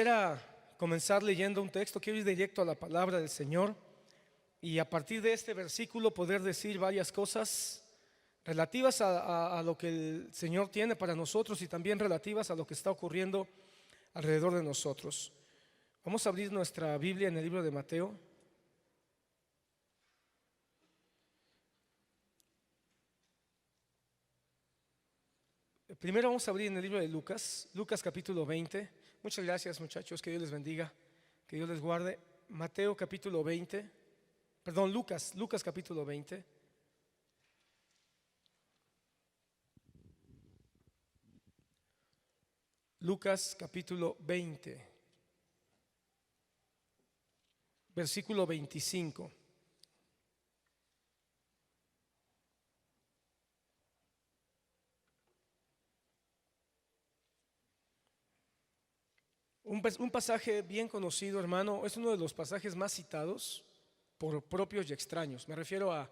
quisiera comenzar leyendo un texto. Quiero ir directo a la palabra del Señor y a partir de este versículo poder decir varias cosas relativas a lo que el Señor tiene para nosotros y también relativas a lo que está ocurriendo alrededor de nosotros. Vamos a abrir nuestra Biblia en el libro de Mateo. Primero vamos a abrir en el libro de Lucas, Lucas capítulo 20. Muchas gracias, muchachos, que Dios les bendiga, que Dios les guarde. Mateo capítulo 20, perdón, Lucas capítulo 20. Lucas capítulo 20, versículo 25. Un pasaje bien conocido, hermano. Es uno de los pasajes más citados por propios y extraños. Me refiero a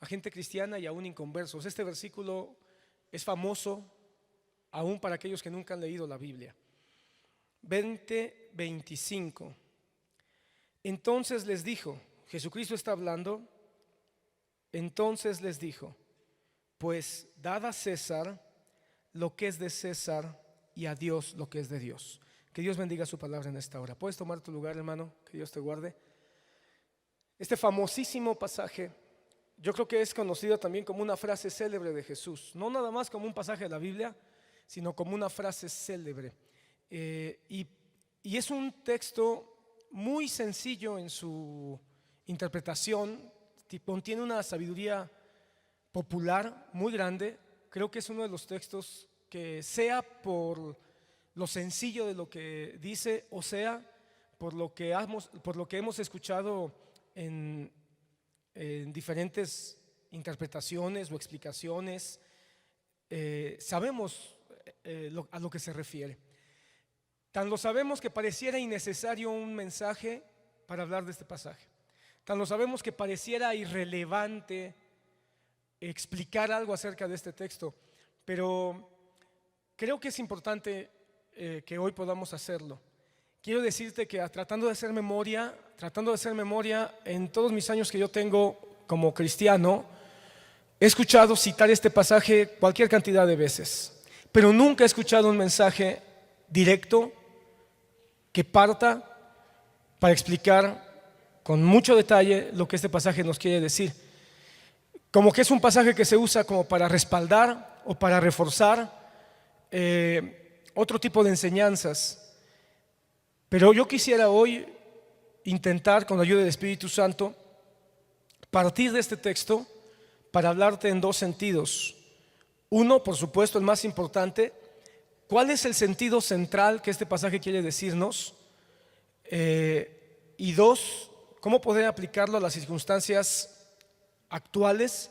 gente cristiana y aún inconversos. Este versículo es famoso aún para aquellos que nunca han leído la Biblia. 20:25. Entonces les dijo, Jesucristo está hablando. Entonces les dijo: pues dad a César lo que es de César y a Dios lo que es de Dios. Que Dios bendiga su palabra en esta hora. Puedes tomar tu lugar, hermano, que Dios te guarde. Este famosísimo pasaje, yo creo que es conocido también como una frase célebre de Jesús. No nada más como un pasaje de la Biblia, sino como una frase célebre. Y es un texto muy sencillo en su interpretación. Contiene una sabiduría popular muy grande. Creo que es uno de los textos que, sea por lo sencillo de lo que dice, o sea por lo que hemos escuchado en diferentes interpretaciones o explicaciones, sabemos a lo que se refiere. Tan lo sabemos que pareciera innecesario un mensaje para hablar de este pasaje. Tan lo sabemos que pareciera irrelevante explicar algo acerca de este texto. Pero creo que es importante que hoy podamos hacerlo. Quiero decirte que tratando de hacer memoria en todos mis años que yo tengo como cristiano, he escuchado citar este pasaje cualquier cantidad de veces, pero nunca he escuchado un mensaje directo que parta para explicar con mucho detalle lo que este pasaje nos quiere decir. Como que es un pasaje que se usa como para respaldar o para reforzar otro tipo de enseñanzas. Pero yo quisiera hoy intentar, con la ayuda del Espíritu Santo, partir de este texto para hablarte en dos sentidos. Uno, por supuesto, el más importante: ¿cuál es el sentido central que este pasaje quiere decirnos? Y dos, ¿cómo poder aplicarlo a las circunstancias actuales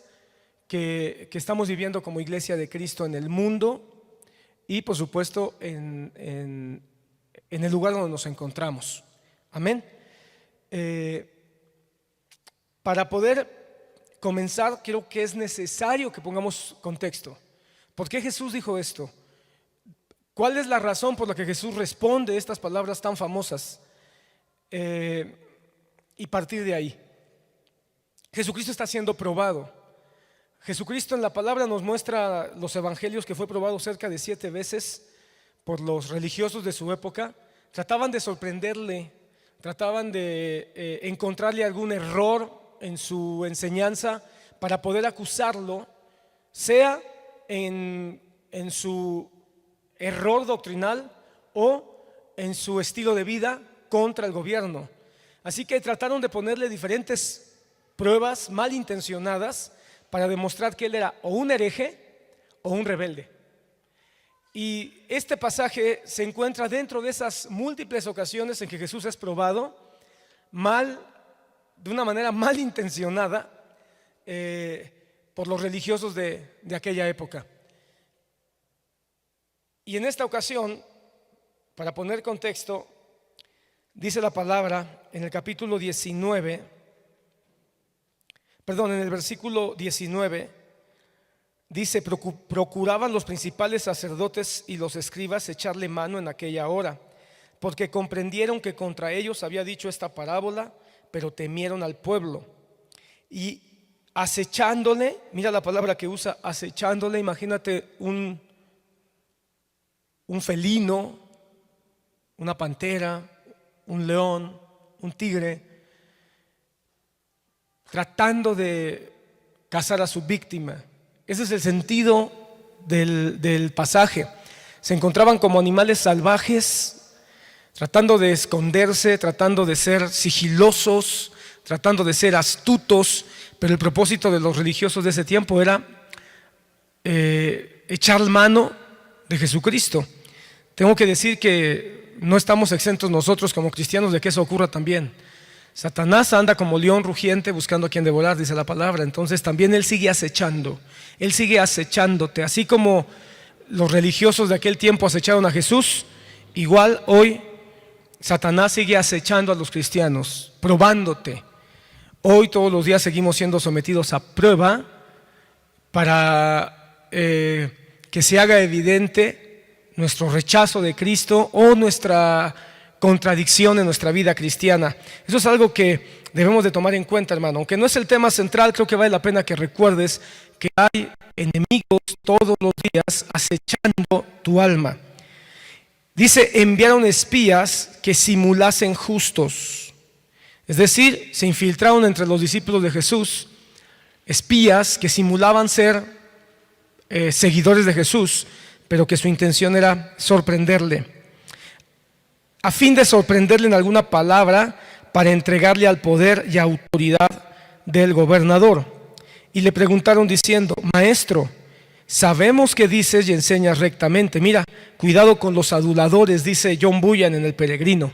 que estamos viviendo como Iglesia de Cristo en el mundo y, por supuesto, en el lugar donde nos encontramos? Amén. Para poder comenzar, creo que es necesario que pongamos contexto. ¿Por qué Jesús dijo esto? ¿Cuál es la razón por la que Jesús responde estas palabras tan famosas? Y partir de ahí. Jesucristo está siendo probado. Jesucristo en la palabra nos muestra los evangelios que fue probado cerca de 7 veces por los religiosos de su época. Trataban de sorprenderle, trataban de encontrarle algún error en su enseñanza para poder acusarlo, sea en su error doctrinal o en su estilo de vida contra el gobierno. Así que trataron de ponerle diferentes pruebas malintencionadas para demostrar que él era o un hereje o un rebelde. Y este pasaje se encuentra dentro de esas múltiples ocasiones en que Jesús es probado de una manera malintencionada por los religiosos de aquella época. Y en esta ocasión, para poner contexto, dice la palabra en el capítulo 19, en el versículo 19, dice: procuraban los principales sacerdotes y los escribas echarle mano en aquella hora porque comprendieron que contra ellos había dicho esta parábola, pero temieron al pueblo. Y acechándole, mira la palabra que usa, acechándole, imagínate un felino, una pantera, un león, un tigre, tratando de cazar a su víctima. Ese es el sentido del pasaje. Se encontraban como animales salvajes, tratando de esconderse, tratando de ser sigilosos, tratando de ser astutos, pero el propósito de los religiosos de ese tiempo era echar mano de Jesucristo. Tengo que decir que no estamos exentos nosotros como cristianos de que eso ocurra también. Satanás anda como león rugiente buscando a quien devorar, dice la palabra. Entonces también él sigue acechando, él sigue acechándote. Así como los religiosos de aquel tiempo acecharon a Jesús, igual hoy Satanás sigue acechando a los cristianos, probándote. Hoy todos los días seguimos siendo sometidos a prueba para que se haga evidente nuestro rechazo de Cristo o nuestra contradicción en nuestra vida cristiana. Eso es algo que debemos de tomar en cuenta, hermano. Aunque no es el tema central, creo que vale la pena que recuerdes que hay enemigos todos los días acechando tu alma. Dice, enviaron espías que simulasen justos. Es decir, se infiltraron entre los discípulos de Jesús espías que simulaban ser seguidores de Jesús, pero que su intención era sorprenderle, a fin de sorprenderle en alguna palabra para entregarle al poder y autoridad del gobernador. Y le preguntaron diciendo, Maestro, sabemos que dices y enseñas rectamente. Mira, cuidado con los aduladores, dice John Bunyan en El Peregrino,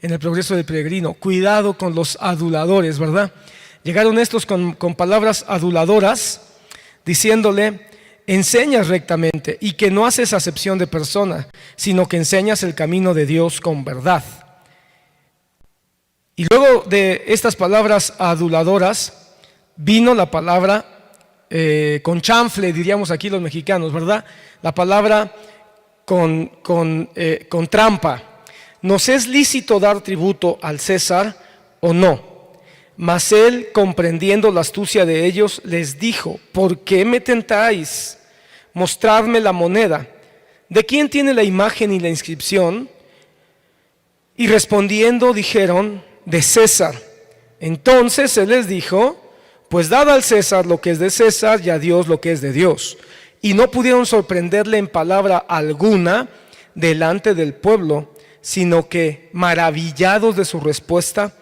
en El Progreso del Peregrino. Cuidado con los aduladores, ¿verdad? Llegaron estos con palabras aduladoras, diciéndole, enseñas rectamente y que no haces acepción de persona, sino que enseñas el camino de Dios con verdad. Y luego de estas palabras aduladoras vino la palabra con chanfle, diríamos aquí los mexicanos, ¿verdad? La palabra con trampa. ¿Nos es lícito dar tributo al César o no? Mas él, comprendiendo la astucia de ellos, les dijo, ¿por qué me tentáis? Mostradme la moneda. ¿De quién tiene la imagen y la inscripción? Y respondiendo dijeron, de César. Entonces él les dijo, pues dad al César lo que es de César y a Dios lo que es de Dios. Y no pudieron sorprenderle en palabra alguna delante del pueblo, sino que maravillados de su respuesta,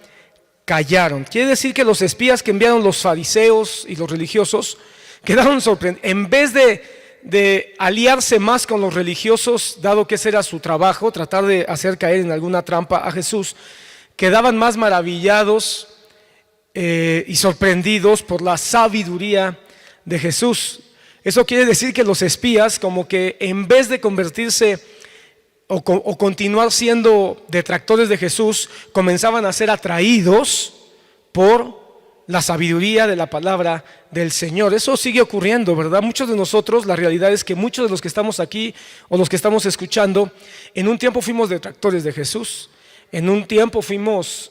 callaron. Quiere decir que los espías que enviaron los fariseos y los religiosos quedaron sorprendidos. En vez de aliarse más con los religiosos, dado que ese era su trabajo, tratar de hacer caer en alguna trampa a Jesús, quedaban más maravillados y sorprendidos por la sabiduría de Jesús. Eso quiere decir que los espías, como que en vez de convertirse o continuar siendo detractores de Jesús, comenzaban a ser atraídos por la sabiduría de la palabra del Señor. Eso sigue ocurriendo, ¿verdad? Muchos de nosotros, la realidad es que muchos de los que estamos aquí o los que estamos escuchando, en un tiempo fuimos detractores de Jesús, en un tiempo fuimos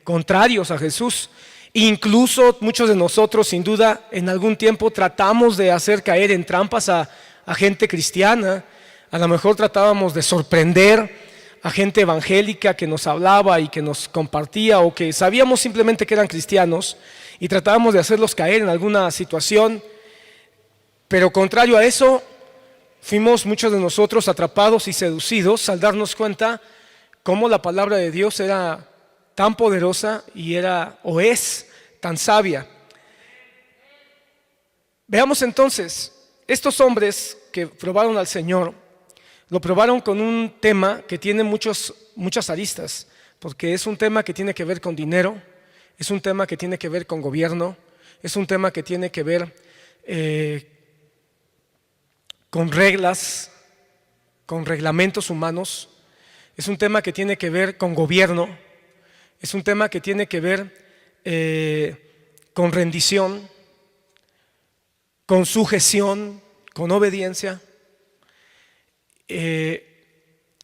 contrarios a Jesús. Incluso muchos de nosotros, sin duda, en algún tiempo tratamos de hacer caer en trampas a gente cristiana. A lo mejor tratábamos de sorprender a gente evangélica que nos hablaba y que nos compartía, o que sabíamos simplemente que eran cristianos y tratábamos de hacerlos caer en alguna situación. Pero contrario a eso, fuimos muchos de nosotros atrapados y seducidos al darnos cuenta cómo la palabra de Dios era tan poderosa y era o es tan sabia. Veamos entonces, estos hombres que probaron al Señor, lo probaron con un tema que tiene muchas aristas, porque es un tema que tiene que ver con dinero, es un tema que tiene que ver con gobierno, es un tema que tiene que ver con reglas, con reglamentos humanos, es un tema que tiene que ver con gobierno, es un tema que tiene que ver con rendición, con sujeción, con obediencia.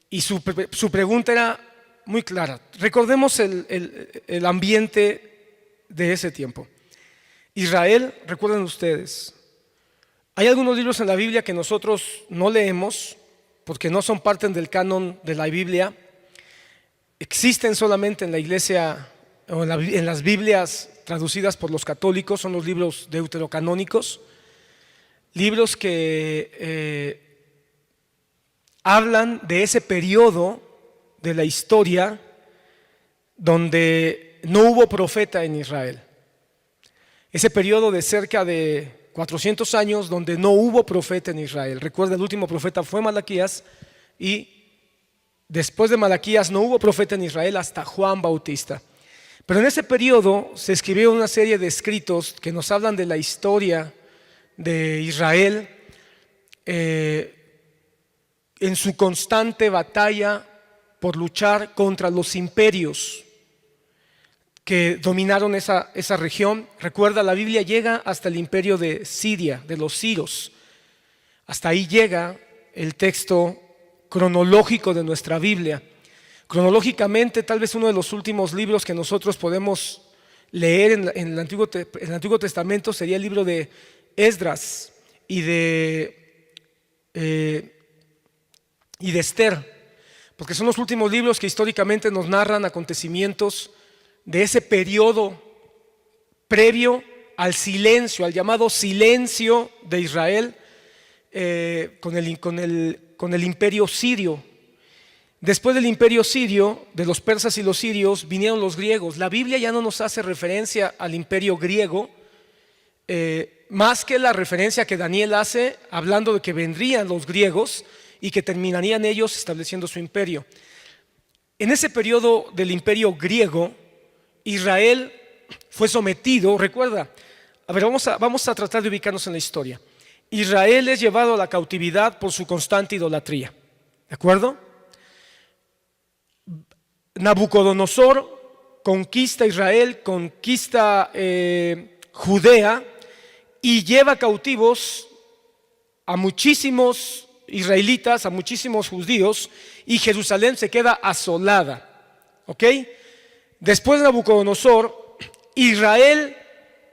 Y su pregunta era, muy clara. Recordemos el ambiente de ese tiempo. Israel, recuerden ustedes, hay algunos libros en la Biblia que nosotros no leemos porque no son parte del canon de la Biblia. Existen solamente en la iglesia o en las Biblias traducidas por los católicos, son los libros deuterocanónicos, libros que hablan de ese periodo de la historia donde no hubo profeta en Israel. Ese periodo de cerca de 400 años donde no hubo profeta en Israel. Recuerda, el último profeta fue Malaquías y después de Malaquías no hubo profeta en Israel hasta Juan Bautista. Pero en ese periodo se escribió una serie de escritos que nos hablan de la historia de Israel en su constante batalla por luchar contra los imperios que dominaron esa región. Recuerda, la Biblia llega hasta el imperio de Siria, de los sirios. Hasta ahí llega el texto cronológico de nuestra Biblia. Cronológicamente, tal vez uno de los últimos libros que nosotros podemos leer en el Antiguo Testamento sería el libro de Esdras y de Esther, porque son los últimos libros que históricamente nos narran acontecimientos de ese periodo previo al silencio, al llamado silencio de Israel con el imperio sirio. Después del imperio sirio, de los persas y los sirios, vinieron los griegos. La Biblia ya no nos hace referencia al imperio griego, más que la referencia que Daniel hace hablando de que vendrían los griegos y que terminarían ellos estableciendo su imperio. En ese periodo del imperio griego, Israel fue sometido, recuerda, a ver, vamos a tratar de ubicarnos en la historia. Israel es llevado a la cautividad por su constante idolatría, ¿de acuerdo? Nabucodonosor conquista Israel, conquista Judea y lleva cautivos a muchísimos israelitas, a muchísimos judíos, y Jerusalén se queda asolada, ¿ok? Después de Nabucodonosor, Israel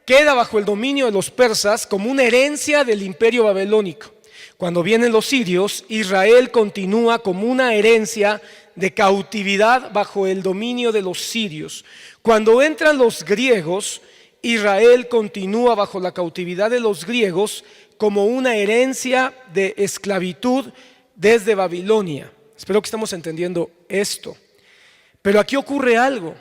queda bajo el dominio de los persas como una herencia del imperio babilónico. Cuando vienen los sirios, Israel continúa como una herencia de cautividad bajo el dominio de los sirios. Cuando entran los griegos, Israel continúa bajo la cautividad de los griegos como una herencia de esclavitud desde Babilonia. Espero que estemos entendiendo esto. Pero aquí ocurre algo.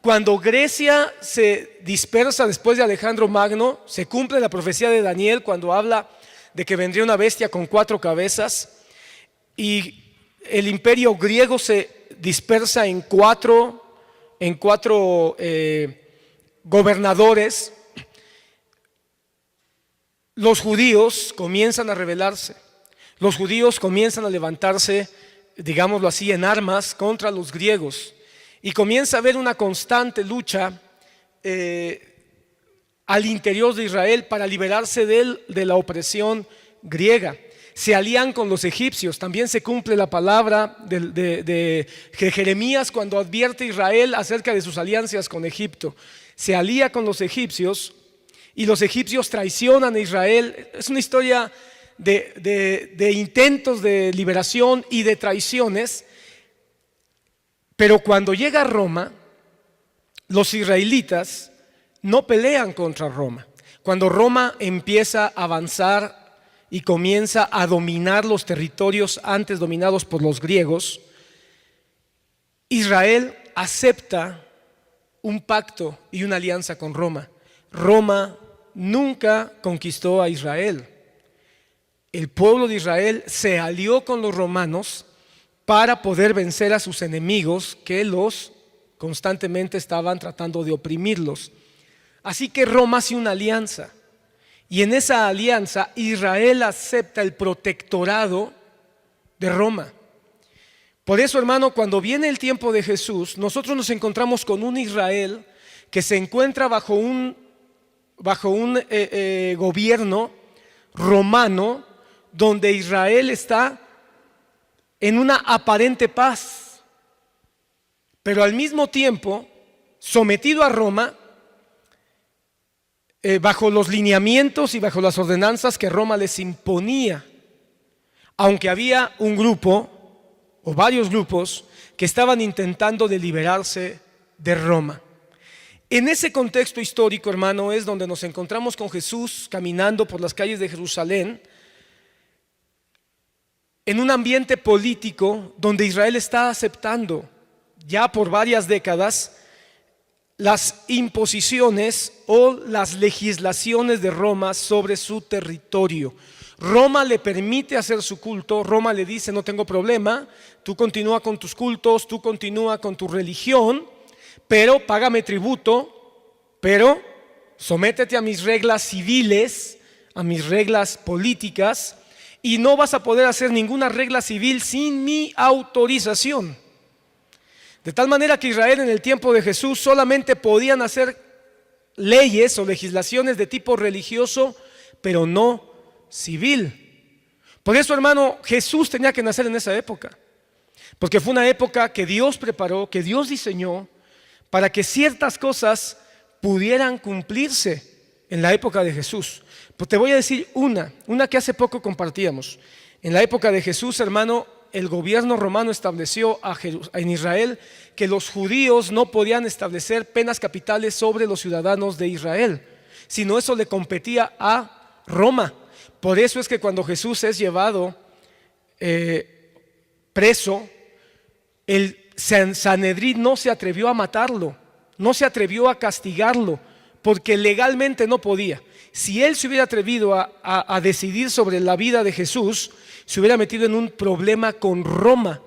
Cuando Grecia se dispersa después de Alejandro Magno, se cumple la profecía de Daniel cuando habla de que vendría una bestia con 4 cabezas, y el imperio griego se dispersa en cuatro gobernadores. Los judíos comienzan a rebelarse, los judíos comienzan a levantarse, digámoslo así, en armas contra los griegos, y comienza a haber una constante lucha al interior de Israel para liberarse de la opresión griega. Se alían con los egipcios. También se cumple la palabra de Jeremías cuando advierte a Israel acerca de sus alianzas con Egipto. Se alía con los egipcios y los egipcios traicionan a Israel. Es una historia de intentos de liberación y de traiciones. Pero cuando llega a Roma, los israelitas no pelean contra Roma. Cuando Roma empieza a avanzar y comienza a dominar los territorios antes dominados por los griegos, Israel acepta un pacto y una alianza con Roma. Roma nunca conquistó a Israel. El pueblo de Israel se alió con los romanos para poder vencer a sus enemigos que los constantemente estaban tratando de oprimirlos. Así que Roma hace una alianza, y en esa alianza Israel acepta el protectorado de Roma. Por eso, hermano, cuando viene el tiempo de Jesús, nosotros nos encontramos con un Israel que se encuentra bajo un gobierno romano, donde Israel está en una aparente paz. pero al mismo tiempo sometido a Roma, bajo los lineamientos y bajo las ordenanzas que Roma les imponía, aunque había un grupo o varios grupos que estaban intentando de liberarse de Roma. En ese contexto histórico, hermano, es donde nos encontramos con Jesús caminando por las calles de Jerusalén, en un ambiente político donde Israel está aceptando ya por varias décadas las imposiciones o las legislaciones de Roma sobre su territorio. Roma le permite hacer su culto, Roma le dice: no tengo problema, tú continúa con tus cultos, tú continúa con tu religión, pero págame tributo, pero sométete a mis reglas civiles, a mis reglas políticas, y no vas a poder hacer ninguna regla civil sin mi autorización. De tal manera que Israel en el tiempo de Jesús solamente podían hacer leyes o legislaciones de tipo religioso, pero no civil. Por eso, hermano, Jesús tenía que nacer en esa época, porque fue una época que Dios preparó, que Dios diseñó para que ciertas cosas pudieran cumplirse en la época de Jesús. Pues te voy a decir una que hace poco compartíamos. En la época de Jesús, hermano, el gobierno romano estableció en Israel que los judíos no podían establecer penas capitales sobre los ciudadanos de Israel, sino eso le competía a Roma. Por eso es que cuando Jesús es llevado preso, el Sanedrín no se atrevió a matarlo, no se atrevió a castigarlo, porque legalmente no podía. Si él se hubiera atrevido a decidir sobre la vida de Jesús, se hubiera metido en un problema con Roma.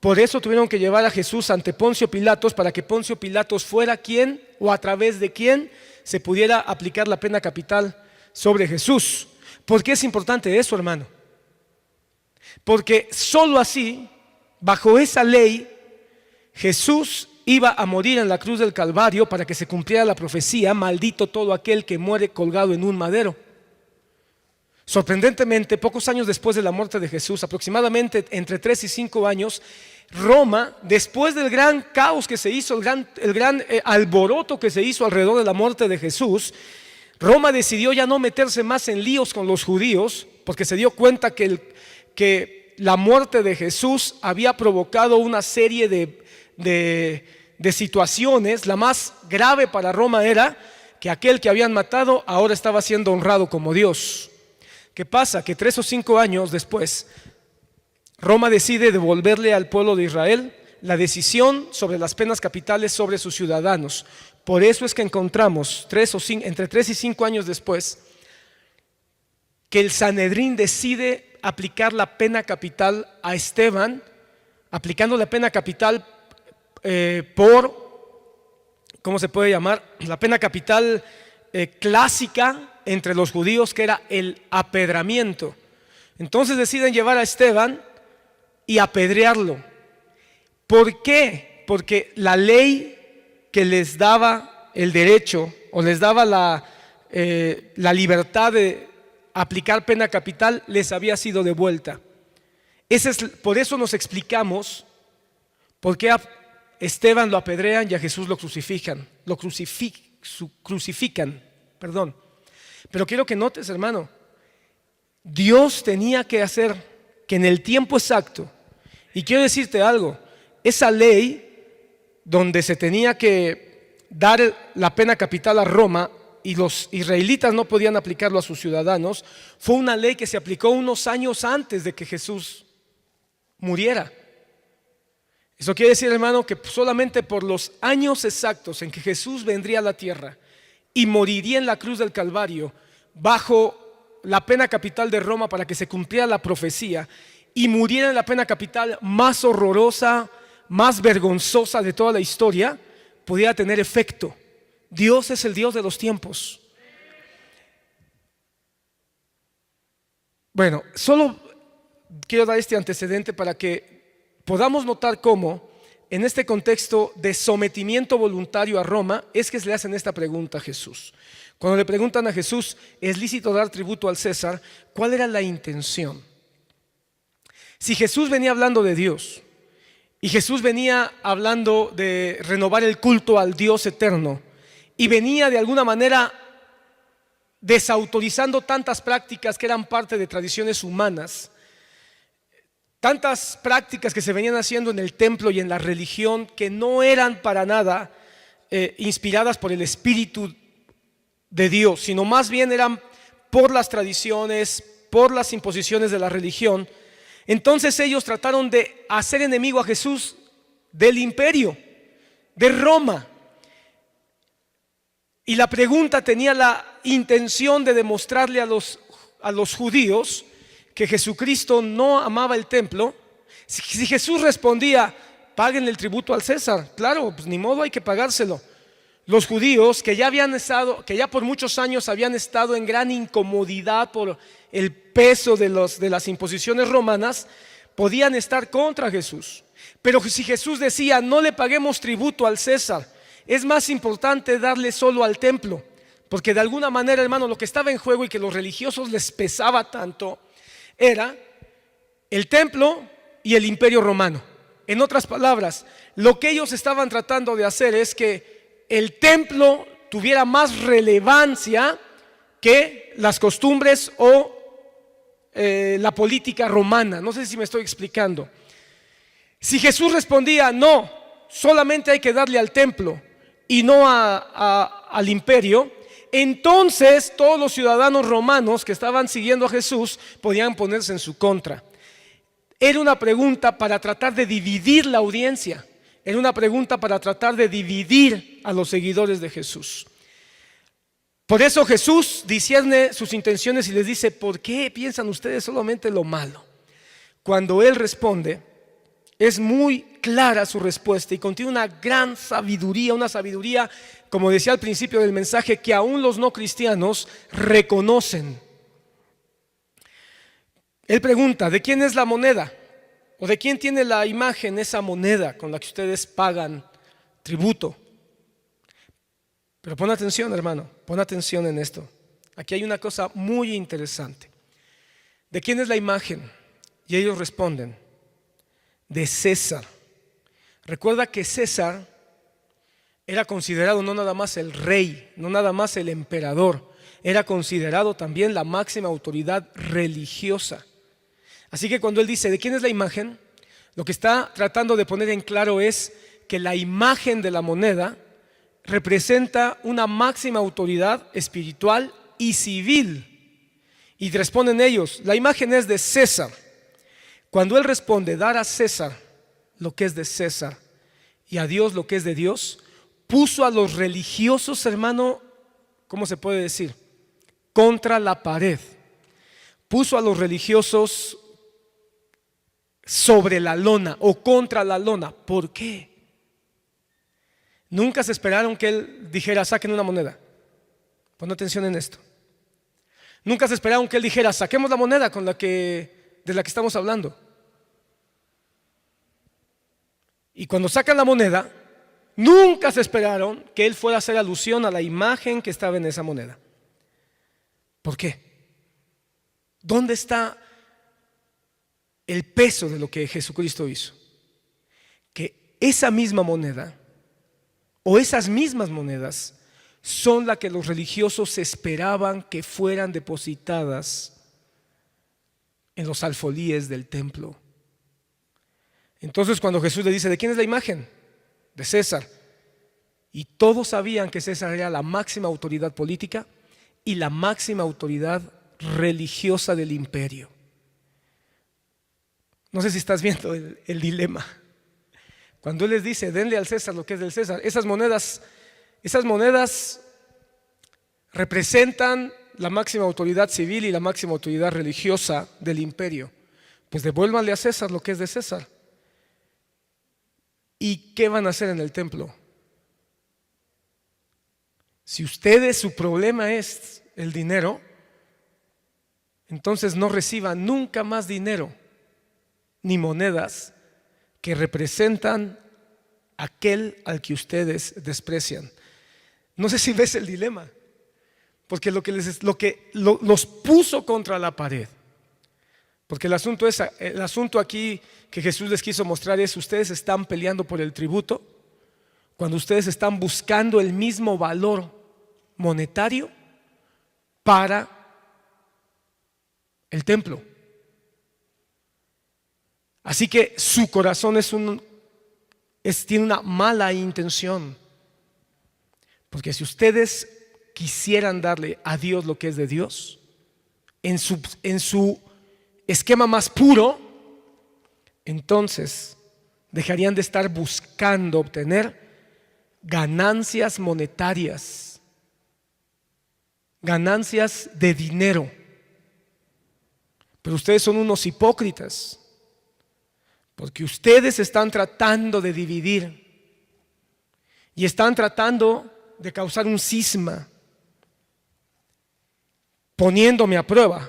Por eso tuvieron que llevar a Jesús ante Poncio Pilatos, para que Poncio Pilatos fuera quien, o a través de quien, se pudiera aplicar la pena capital sobre Jesús. ¿Por qué es importante eso, hermano? Porque solo así, bajo esa ley, Jesús iba a morir en la cruz del Calvario para que se cumpliera la profecía: maldito todo aquel que muere colgado en un madero. Sorprendentemente, pocos años después de la muerte de Jesús, aproximadamente entre 3 y 5 años, Roma, después del gran caos que se hizo, el gran alboroto que se hizo alrededor de la muerte de Jesús, Roma decidió ya no meterse más en líos con los judíos, porque se dio cuenta que la muerte de Jesús había provocado una serie de situaciones. La más grave para Roma era que aquel que habían matado ahora estaba siendo honrado como Dios. ¿Qué pasa? Que 3 o 5 años después, Roma decide devolverle al pueblo de Israel la decisión sobre las penas capitales sobre sus ciudadanos. Por eso es que encontramos entre 3 y 5 años después que el Sanedrín decide aplicar la pena capital a Esteban, aplicando la pena capital ¿cómo se puede llamar? La pena capital clásica entre los judíos, que era el apedramiento. Entonces deciden llevar a Esteban y apedrearlo. ¿Por qué? Porque la ley que les daba el derecho, o les daba la libertad de aplicar pena capital, les había sido devuelta. Por eso nos explicamos por qué a Esteban lo apedrean y a Jesús lo crucifican. Perdón. Pero quiero que notes, hermano, Dios tenía que hacer que en el tiempo exacto, y quiero decirte algo, esa ley donde se tenía que dar la pena capital a Roma y los israelitas no podían aplicarlo a sus ciudadanos, fue una ley que se aplicó unos años antes de que Jesús muriera. Eso quiere decir, hermano, que solamente por los años exactos en que Jesús vendría a la tierra y moriría en la cruz del Calvario bajo la pena capital de Roma para que se cumpliera la profecía, y muriera en la pena capital más horrorosa, más vergonzosa de toda la historia, pudiera tener efecto. Dios es el Dios de los tiempos. Bueno, solo quiero dar este antecedente para que podamos notar cómo en este contexto de sometimiento voluntario a Roma es que se le hacen esta pregunta a Jesús. Cuando le preguntan a Jesús: ¿es lícito dar tributo al César? ¿Cuál era la intención? Si Jesús venía hablando de Dios Y Jesús venía hablando de renovar el culto al Dios eterno y venía de alguna manera desautorizando tantas prácticas que eran parte de tradiciones humanas, tantas prácticas que se venían haciendo en el templo y en la religión que no eran para nada inspiradas por el Espíritu de Dios, sino más bien eran por las tradiciones, por las imposiciones de la religión. Entonces ellos trataron de hacer enemigo a Jesús del imperio, de Roma. Y la pregunta tenía la intención de demostrarle a los judíos que Jesucristo no amaba el templo. Si Jesús respondía, paguen el tributo al César, claro, pues ni modo, hay que pagárselo. Los judíos que ya por muchos años habían estado en gran incomodidad por el peso de las imposiciones romanas, podían estar contra Jesús. Pero si Jesús decía, no le paguemos tributo al César, es más importante darle solo al templo, porque de alguna manera, hermano, lo que estaba en juego y que los religiosos les pesaba tanto era el templo y el imperio romano. En otras palabras, lo que ellos estaban tratando de hacer es que el templo tuviera más relevancia que las costumbres o la política romana. No sé si me estoy explicando. Si Jesús respondía, no, solamente hay que darle al templo y no al imperio, entonces todos los ciudadanos romanos que estaban siguiendo a Jesús podían ponerse en su contra. Era una pregunta para tratar de dividir la audiencia. Era una pregunta para tratar de dividir a los seguidores de Jesús. Por eso Jesús discierne sus intenciones y les dice, ¿por qué piensan ustedes solamente lo malo? Cuando Él responde, es muy clara su respuesta y contiene una gran sabiduría, una sabiduría, como decía al principio del mensaje, que aún los no cristianos reconocen. Él pregunta, ¿de quién es la moneda? ¿O de quién tiene la imagen esa moneda con la que ustedes pagan tributo? Pero pon atención, hermano, pon atención en esto. Aquí hay una cosa muy interesante. ¿De quién es la imagen? Y ellos responden, de César. Recuerda que César era considerado no nada más el rey, no nada más el emperador, era considerado también la máxima autoridad religiosa. Así que cuando él dice, ¿de quién es la imagen? Lo que está tratando de poner en claro es que la imagen de la moneda representa una máxima autoridad espiritual y civil. Y responden ellos, la imagen es de César. Cuando él responde, dar a César lo que es de César y a Dios lo que es de Dios, puso a los religiosos, hermano, ¿cómo se puede decir? Contra la pared. Puso a los religiosos sobre la lona o contra la lona. ¿Por qué? Nunca se esperaron que él dijera, saquen una moneda. Pon atención en esto. Nunca se esperaron que él dijera, saquemos la moneda de la que estamos hablando. Y cuando sacan la moneda, nunca se esperaron que él fuera a hacer alusión a la imagen que estaba en esa moneda. ¿Por qué? ¿Dónde está el peso de lo que Jesucristo hizo? Que esa misma moneda o esas mismas monedas son las que los religiosos esperaban que fueran depositadas en los alfolíes del templo. Entonces cuando Jesús le dice, ¿de quién es la imagen? De César. Y todos sabían que César era la máxima autoridad política y la máxima autoridad religiosa del imperio. No sé si estás viendo el dilema. Cuando él les dice, denle al César lo que es del César, esas monedas representan la máxima autoridad civil y la máxima autoridad religiosa del imperio. Pues devuélvanle a César lo que es de César. ¿Y qué van a hacer en el templo? Si su problema es el dinero, entonces no reciban nunca más dinero ni monedas que representan aquel al que ustedes desprecian. No sé si ves el dilema, porque los puso contra la pared, Porque el asunto aquí que Jesús les quiso mostrar es: ustedes están peleando por el tributo cuando ustedes están buscando el mismo valor monetario para el templo. Así que su corazón tiene una mala intención. Porque si ustedes quisieran darle a Dios lo que es de Dios, en su esquema más puro, entonces dejarían de estar buscando obtener ganancias monetarias, ganancias de dinero. Pero ustedes son unos hipócritas, porque ustedes están tratando de dividir y están tratando de causar un cisma, poniéndome a prueba,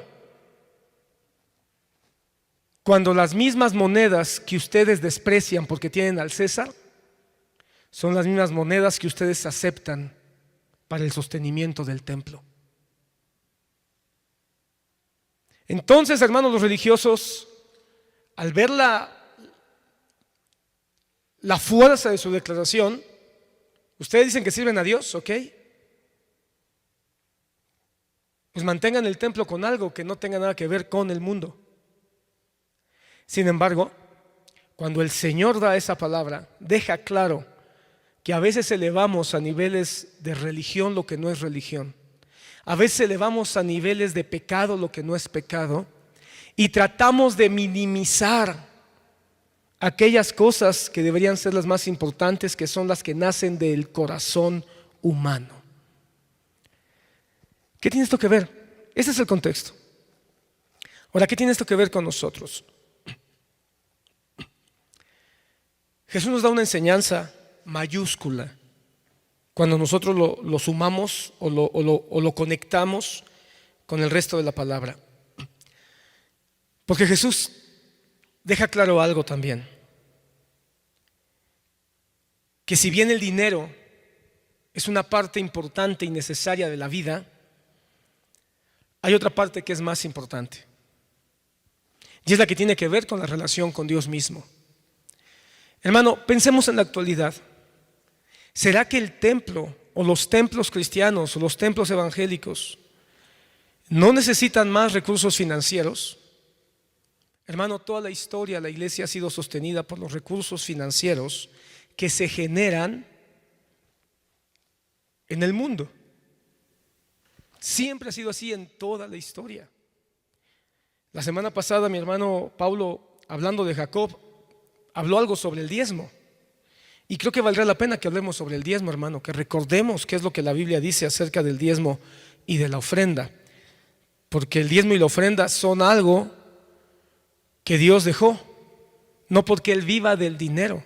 cuando las mismas monedas que ustedes desprecian porque tienen al César son las mismas monedas que ustedes aceptan para el sostenimiento del templo. Entonces, hermanos, los religiosos, al ver la fuerza de su declaración, ustedes dicen que sirven a Dios, ¿ok? Pues mantengan el templo con algo que no tenga nada que ver con el mundo. Sin embargo, cuando el Señor da esa palabra, deja claro que a veces elevamos a niveles de religión lo que no es religión. A veces elevamos a niveles de pecado lo que no es pecado, y tratamos de minimizar aquellas cosas que deberían ser las más importantes, que son las que nacen del corazón humano. ¿Qué tiene esto que ver? Ese es el contexto. Ahora, ¿qué tiene esto que ver con nosotros? Jesús nos da una enseñanza mayúscula cuando nosotros lo sumamos o lo conectamos con el resto de la palabra. Porque Jesús deja claro algo también: que si bien el dinero es una parte importante y necesaria de la vida, hay otra parte que es más importante, y es la que tiene que ver con la relación con Dios mismo. Hermano, pensemos en la actualidad. ¿Será que el templo o los templos cristianos o los templos evangélicos no necesitan más recursos financieros? Hermano, toda la historia la iglesia ha sido sostenida por los recursos financieros que se generan en el mundo. Siempre ha sido así en toda la historia. La semana pasada mi hermano Paulo, hablando de Jacob, habló algo sobre el diezmo. Y creo que valdrá la pena que hablemos sobre el diezmo, hermano, que recordemos qué es lo que la Biblia dice acerca del diezmo y de la ofrenda. Porque el diezmo y la ofrenda son algo que Dios dejó, no porque Él viva del dinero,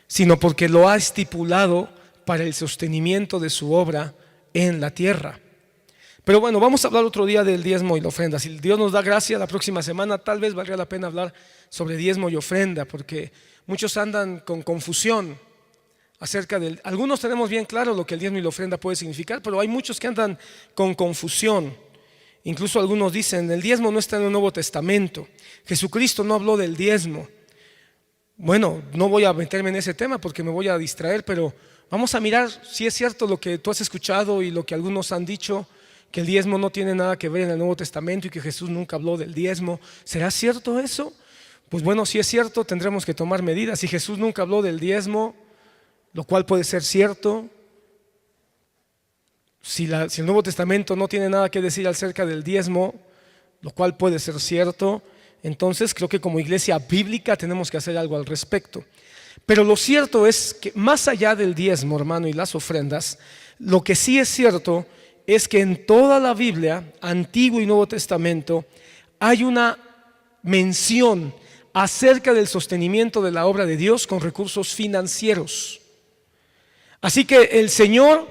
sino porque lo ha estipulado para el sostenimiento de su obra en la tierra. Pero bueno, vamos a hablar otro día del diezmo y la ofrenda. Si Dios nos da gracia, la próxima semana tal vez valdría la pena hablar sobre diezmo y ofrenda, porque muchos andan con confusión acerca del... Algunos tenemos bien claro lo que el diezmo y la ofrenda puede significar, pero hay muchos que andan con confusión. Incluso algunos dicen: el diezmo no está en el Nuevo Testamento, Jesucristo no habló del diezmo. Bueno, no voy a meterme en ese tema porque me voy a distraer, pero vamos a mirar si es cierto lo que tú has escuchado y lo que algunos han dicho, que el diezmo no tiene nada que ver en el Nuevo Testamento y que Jesús nunca habló del diezmo. ¿Será cierto eso? Pues bueno, si es cierto, tendremos que tomar medidas. Si Jesús nunca habló del diezmo, lo cual puede ser cierto, si el Nuevo Testamento no tiene nada que decir acerca del diezmo, lo cual puede ser cierto, entonces creo que como iglesia bíblica tenemos que hacer algo al respecto. Pero lo cierto es que más allá del diezmo, hermano, y las ofrendas, lo que sí es cierto es que en toda la Biblia, Antiguo y Nuevo Testamento, hay una mención acerca del sostenimiento de la obra de Dios con recursos financieros. Así que el Señor,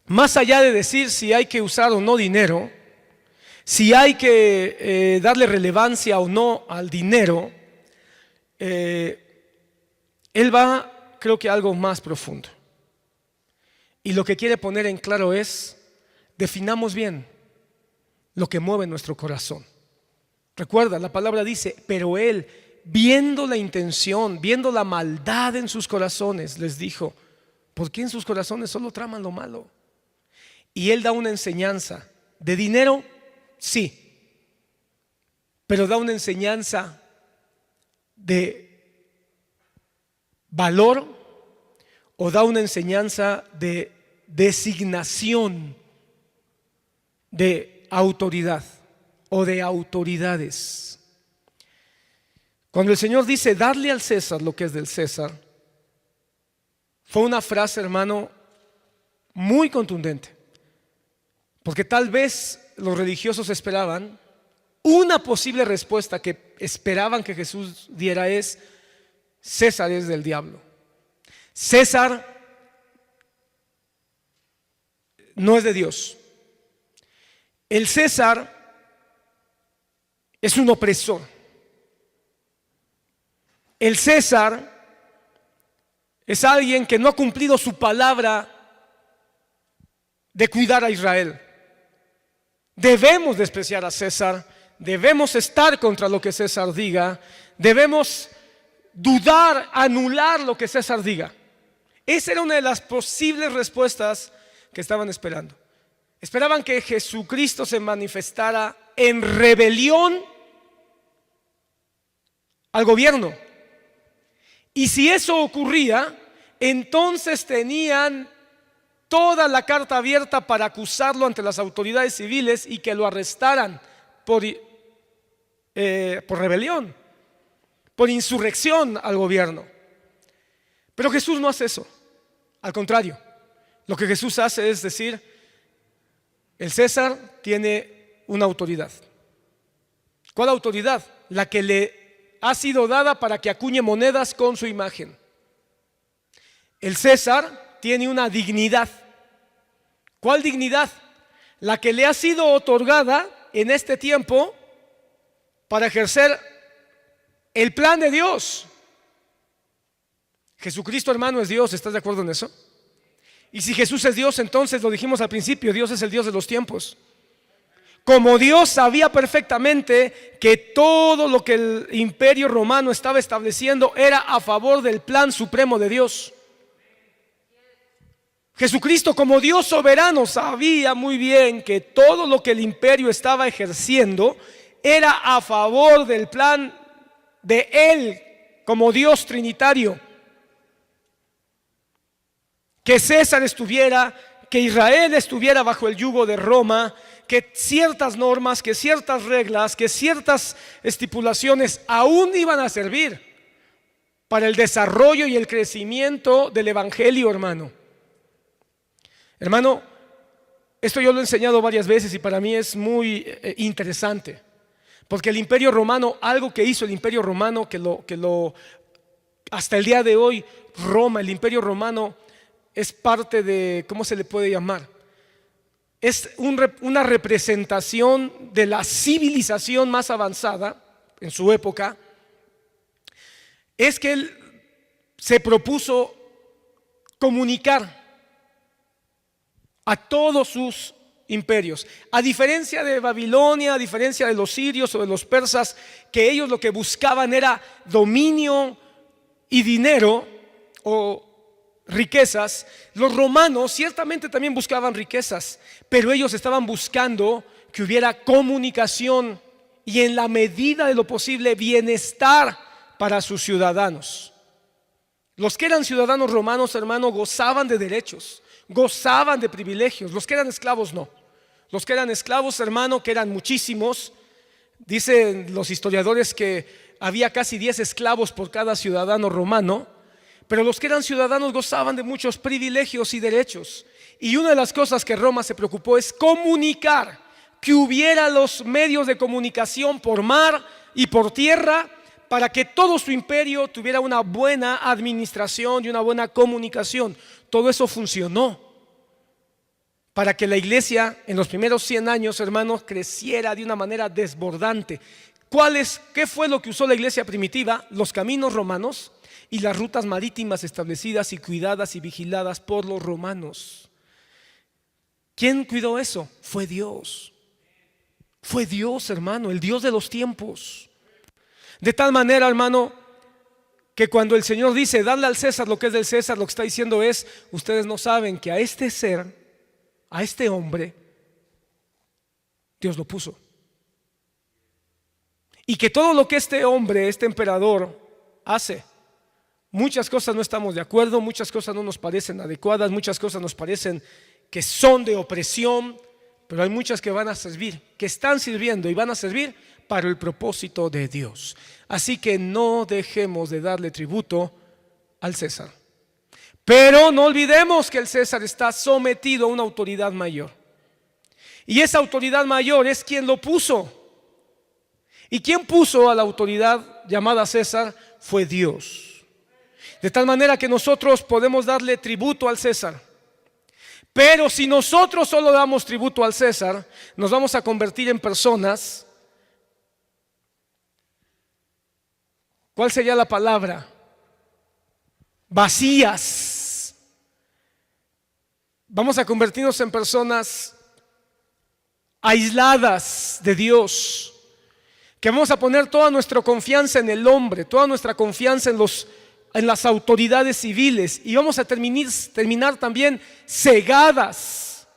más allá de decir si hay que usar o no dinero, si hay que darle relevancia o no al dinero, Él va, creo que, a algo más profundo. Y lo que quiere poner en claro es: definamos bien lo que mueve nuestro corazón. Recuerda, la palabra dice, pero él, viendo la intención, viendo la maldad en sus corazones, les dijo, ¿por qué en sus corazones solo traman lo malo? Y él da una enseñanza. ¿De dinero? Sí. Pero da una enseñanza de valor o da una enseñanza de designación de autoridad o de autoridades. Cuando el Señor dice darle al César lo que es del César, fue una frase, hermano, muy contundente, porque tal vez los religiosos esperaban una posible respuesta que esperaban que Jesús diera es: César es del diablo, César no es de Dios, el César es un opresor, el César es alguien que no ha cumplido su palabra de cuidar a Israel. Debemos despreciar a César, debemos estar contra lo que César diga, debemos dudar, anular lo que César diga. Esa era una de las posibles respuestas que estaban esperando. Esperaban que Jesucristo se manifestara en rebelión al gobierno. Y si eso ocurría, entonces tenían toda la carta abierta para acusarlo ante las autoridades civiles y que lo arrestaran por rebelión, por insurrección al gobierno. Pero Jesús no hace eso. Al contrario, lo que Jesús hace es decir: el César tiene una autoridad. ¿Cuál autoridad? La que le ha sido dada para que acuñe monedas con su imagen. El César tiene una dignidad. ¿Cuál dignidad? La que le ha sido otorgada en este tiempo para ejercer el plan de Dios. Jesucristo, hermano, es Dios. ¿Estás de acuerdo en eso? Y si Jesús es Dios, entonces lo dijimos al principio, Dios es el Dios de los tiempos. Como Dios sabía perfectamente que todo lo que el imperio romano estaba estableciendo era a favor del plan supremo de Dios. Jesucristo, como Dios soberano, sabía muy bien que todo lo que el imperio estaba ejerciendo era a favor del plan de Él como Dios trinitario. Que César estuviera, que Israel estuviera bajo el yugo de Roma, que ciertas normas, que ciertas reglas, que ciertas estipulaciones aún iban a servir para el desarrollo y el crecimiento del evangelio, hermano. Hermano, esto yo lo he enseñado varias veces y para mí es muy interesante, porque el imperio romano, algo que hizo el imperio romano, hasta el día de hoy, Roma, el imperio romano es parte de, ¿cómo se le puede llamar? Es una representación de la civilización más avanzada en su época. Es que él se propuso comunicar a todos sus imperios. A diferencia de Babilonia, a diferencia de los sirios o de los persas, que ellos lo que buscaban era dominio y dinero o riquezas, los romanos ciertamente también buscaban riquezas, pero ellos estaban buscando que hubiera comunicación y, en la medida de lo posible, bienestar para sus ciudadanos. Los que eran ciudadanos romanos, hermano, gozaban de derechos, gozaban de privilegios. Los que eran esclavos no. Los que eran esclavos, hermano, que eran muchísimos, dicen los historiadores que había casi 10 esclavos por cada ciudadano romano. Pero los que eran ciudadanos gozaban de muchos privilegios y derechos. Y una de las cosas que Roma se preocupó es comunicar, que hubiera los medios de comunicación por mar y por tierra, para que todo su imperio tuviera una buena administración y una buena comunicación. Todo eso funcionó para que la iglesia en los primeros 100 años, hermanos, creciera de una manera desbordante. ¿Qué fue lo que usó la iglesia primitiva? Los caminos romanos y las rutas marítimas establecidas y cuidadas y vigiladas por los romanos. ¿Quién cuidó eso? Fue Dios. Fue Dios, hermano, el Dios de los tiempos. De tal manera, hermano, que cuando el Señor dice, dadle al César lo que es del César, lo que está diciendo es, ustedes no saben que a este ser, a este hombre, Dios lo puso. Y que todo lo que este hombre, este emperador, hace, muchas cosas no estamos de acuerdo, muchas cosas no nos parecen adecuadas, muchas cosas nos parecen que son de opresión, pero hay muchas que van a servir, que están sirviendo y van a servir para el propósito de Dios. Así que no dejemos de darle tributo al César. Pero no olvidemos que el César está sometido a una autoridad mayor. Y esa autoridad mayor es quien lo puso. ¿Y quien puso a la autoridad llamada César? Fue Dios. De tal manera que nosotros podemos darle tributo al César. Pero si nosotros solo damos tributo al César, nos vamos a convertir en personas. ¿Cuál sería la palabra? Vacías. Vamos a convertirnos en personas aisladas de Dios. Que vamos a poner toda nuestra confianza en el hombre, toda nuestra confianza en las autoridades civiles, y vamos a terminar también cegadas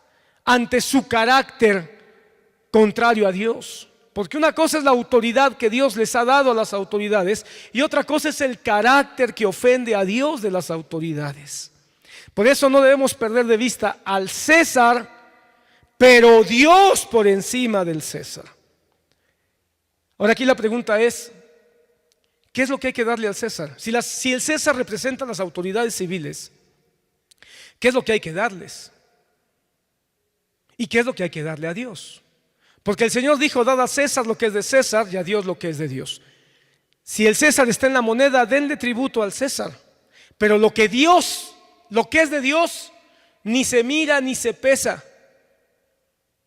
ante su carácter contrario a Dios. Porque una cosa es la autoridad que Dios les ha dado a las autoridades y otra cosa es el carácter que ofende a Dios de las autoridades. Por eso no debemos perder de vista al César, pero Dios por encima del César. Ahora aquí la pregunta es, ¿qué es lo que hay que darle al César? Si el César representa a las autoridades civiles, ¿qué es lo que hay que darles? ¿Y qué es lo que hay que darle a Dios? Porque el Señor dijo, dad a César lo que es de César y a Dios lo que es de Dios. Si el César está en la moneda, denle tributo al César. Pero lo que es de Dios, ni se mira ni se pesa,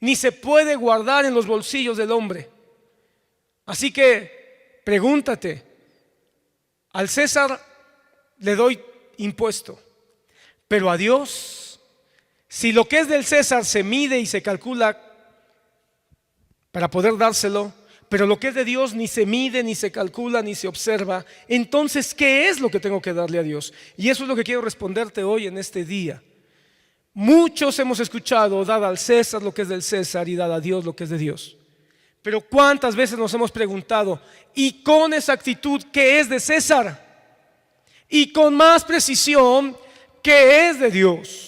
ni se puede guardar en los bolsillos del hombre. Así que pregúntate, al César le doy impuesto, pero a Dios, si lo que es del César se mide y se calcula para poder dárselo, pero lo que es de Dios ni se mide, ni se calcula, ni se observa, entonces ¿qué es lo que tengo que darle a Dios? Y eso es lo que quiero responderte hoy en este día. Muchos hemos escuchado, dad al César lo que es del César y dad a Dios lo que es de Dios. Pero ¿cuántas veces nos hemos preguntado, y con exactitud, qué es de César? Y con más precisión, ¿qué es de Dios?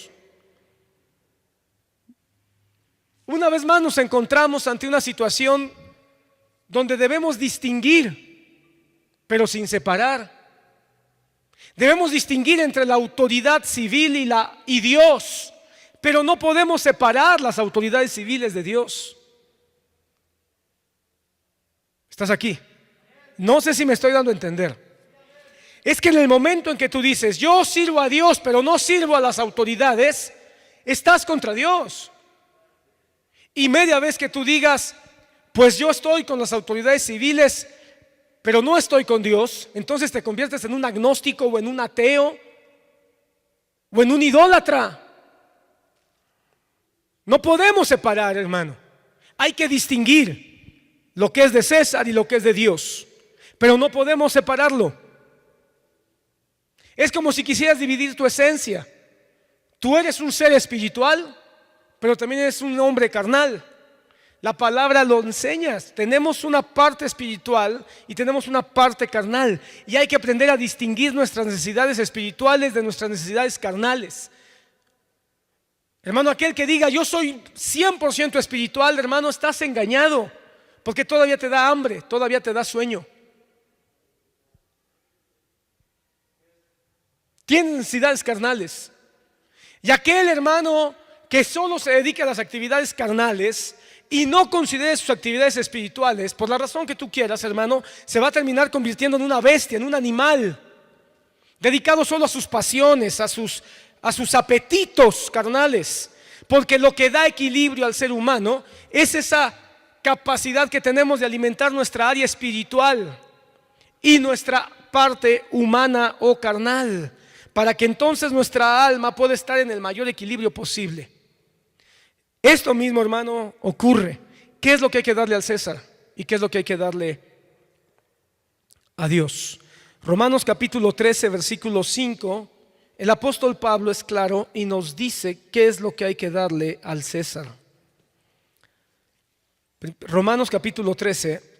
Una vez más nos encontramos ante una situación donde debemos distinguir, pero sin separar. Debemos distinguir entre la autoridad civil y Dios, pero no podemos separar las autoridades civiles de Dios. ¿Estás aquí? No sé si me estoy dando a entender. Es que en el momento en que tú dices, yo sirvo a Dios, pero no sirvo a las autoridades, estás contra Dios. Y media vez que tú digas, pues yo estoy con las autoridades civiles, pero no estoy con Dios, entonces te conviertes en un agnóstico o en un ateo o en un idólatra. No podemos separar, hermano. Hay que distinguir lo que es de César y lo que es de Dios, pero no podemos separarlo. Es como si quisieras dividir tu esencia. Tú eres un ser espiritual, pero también eres un hombre carnal. La palabra lo enseña. Tenemos una parte espiritual y tenemos una parte carnal. Y hay que aprender a distinguir nuestras necesidades espirituales de nuestras necesidades carnales. Hermano, aquel que diga yo soy 100% espiritual, hermano, estás engañado. Porque todavía te da hambre, todavía te da sueño. Tienes necesidades carnales. Y aquel hermano que solo se dedique a las actividades carnales y no considere sus actividades espirituales, por la razón que tú quieras, hermano, se va a terminar convirtiendo en una bestia, en un animal, dedicado solo a sus pasiones, a sus apetitos carnales. Porque lo que da equilibrio al ser humano es esa capacidad que tenemos de alimentar nuestra área espiritual y nuestra parte humana o carnal, para que entonces nuestra alma pueda estar en el mayor equilibrio posible. Esto mismo, hermano, ocurre ¿Qué es lo que hay que darle al César y qué es lo que hay que darle a Dios? Romanos capítulo 13, versículo 5, el apóstol Pablo es claro y nos dice qué es lo que hay que darle al César. Romanos capítulo 13.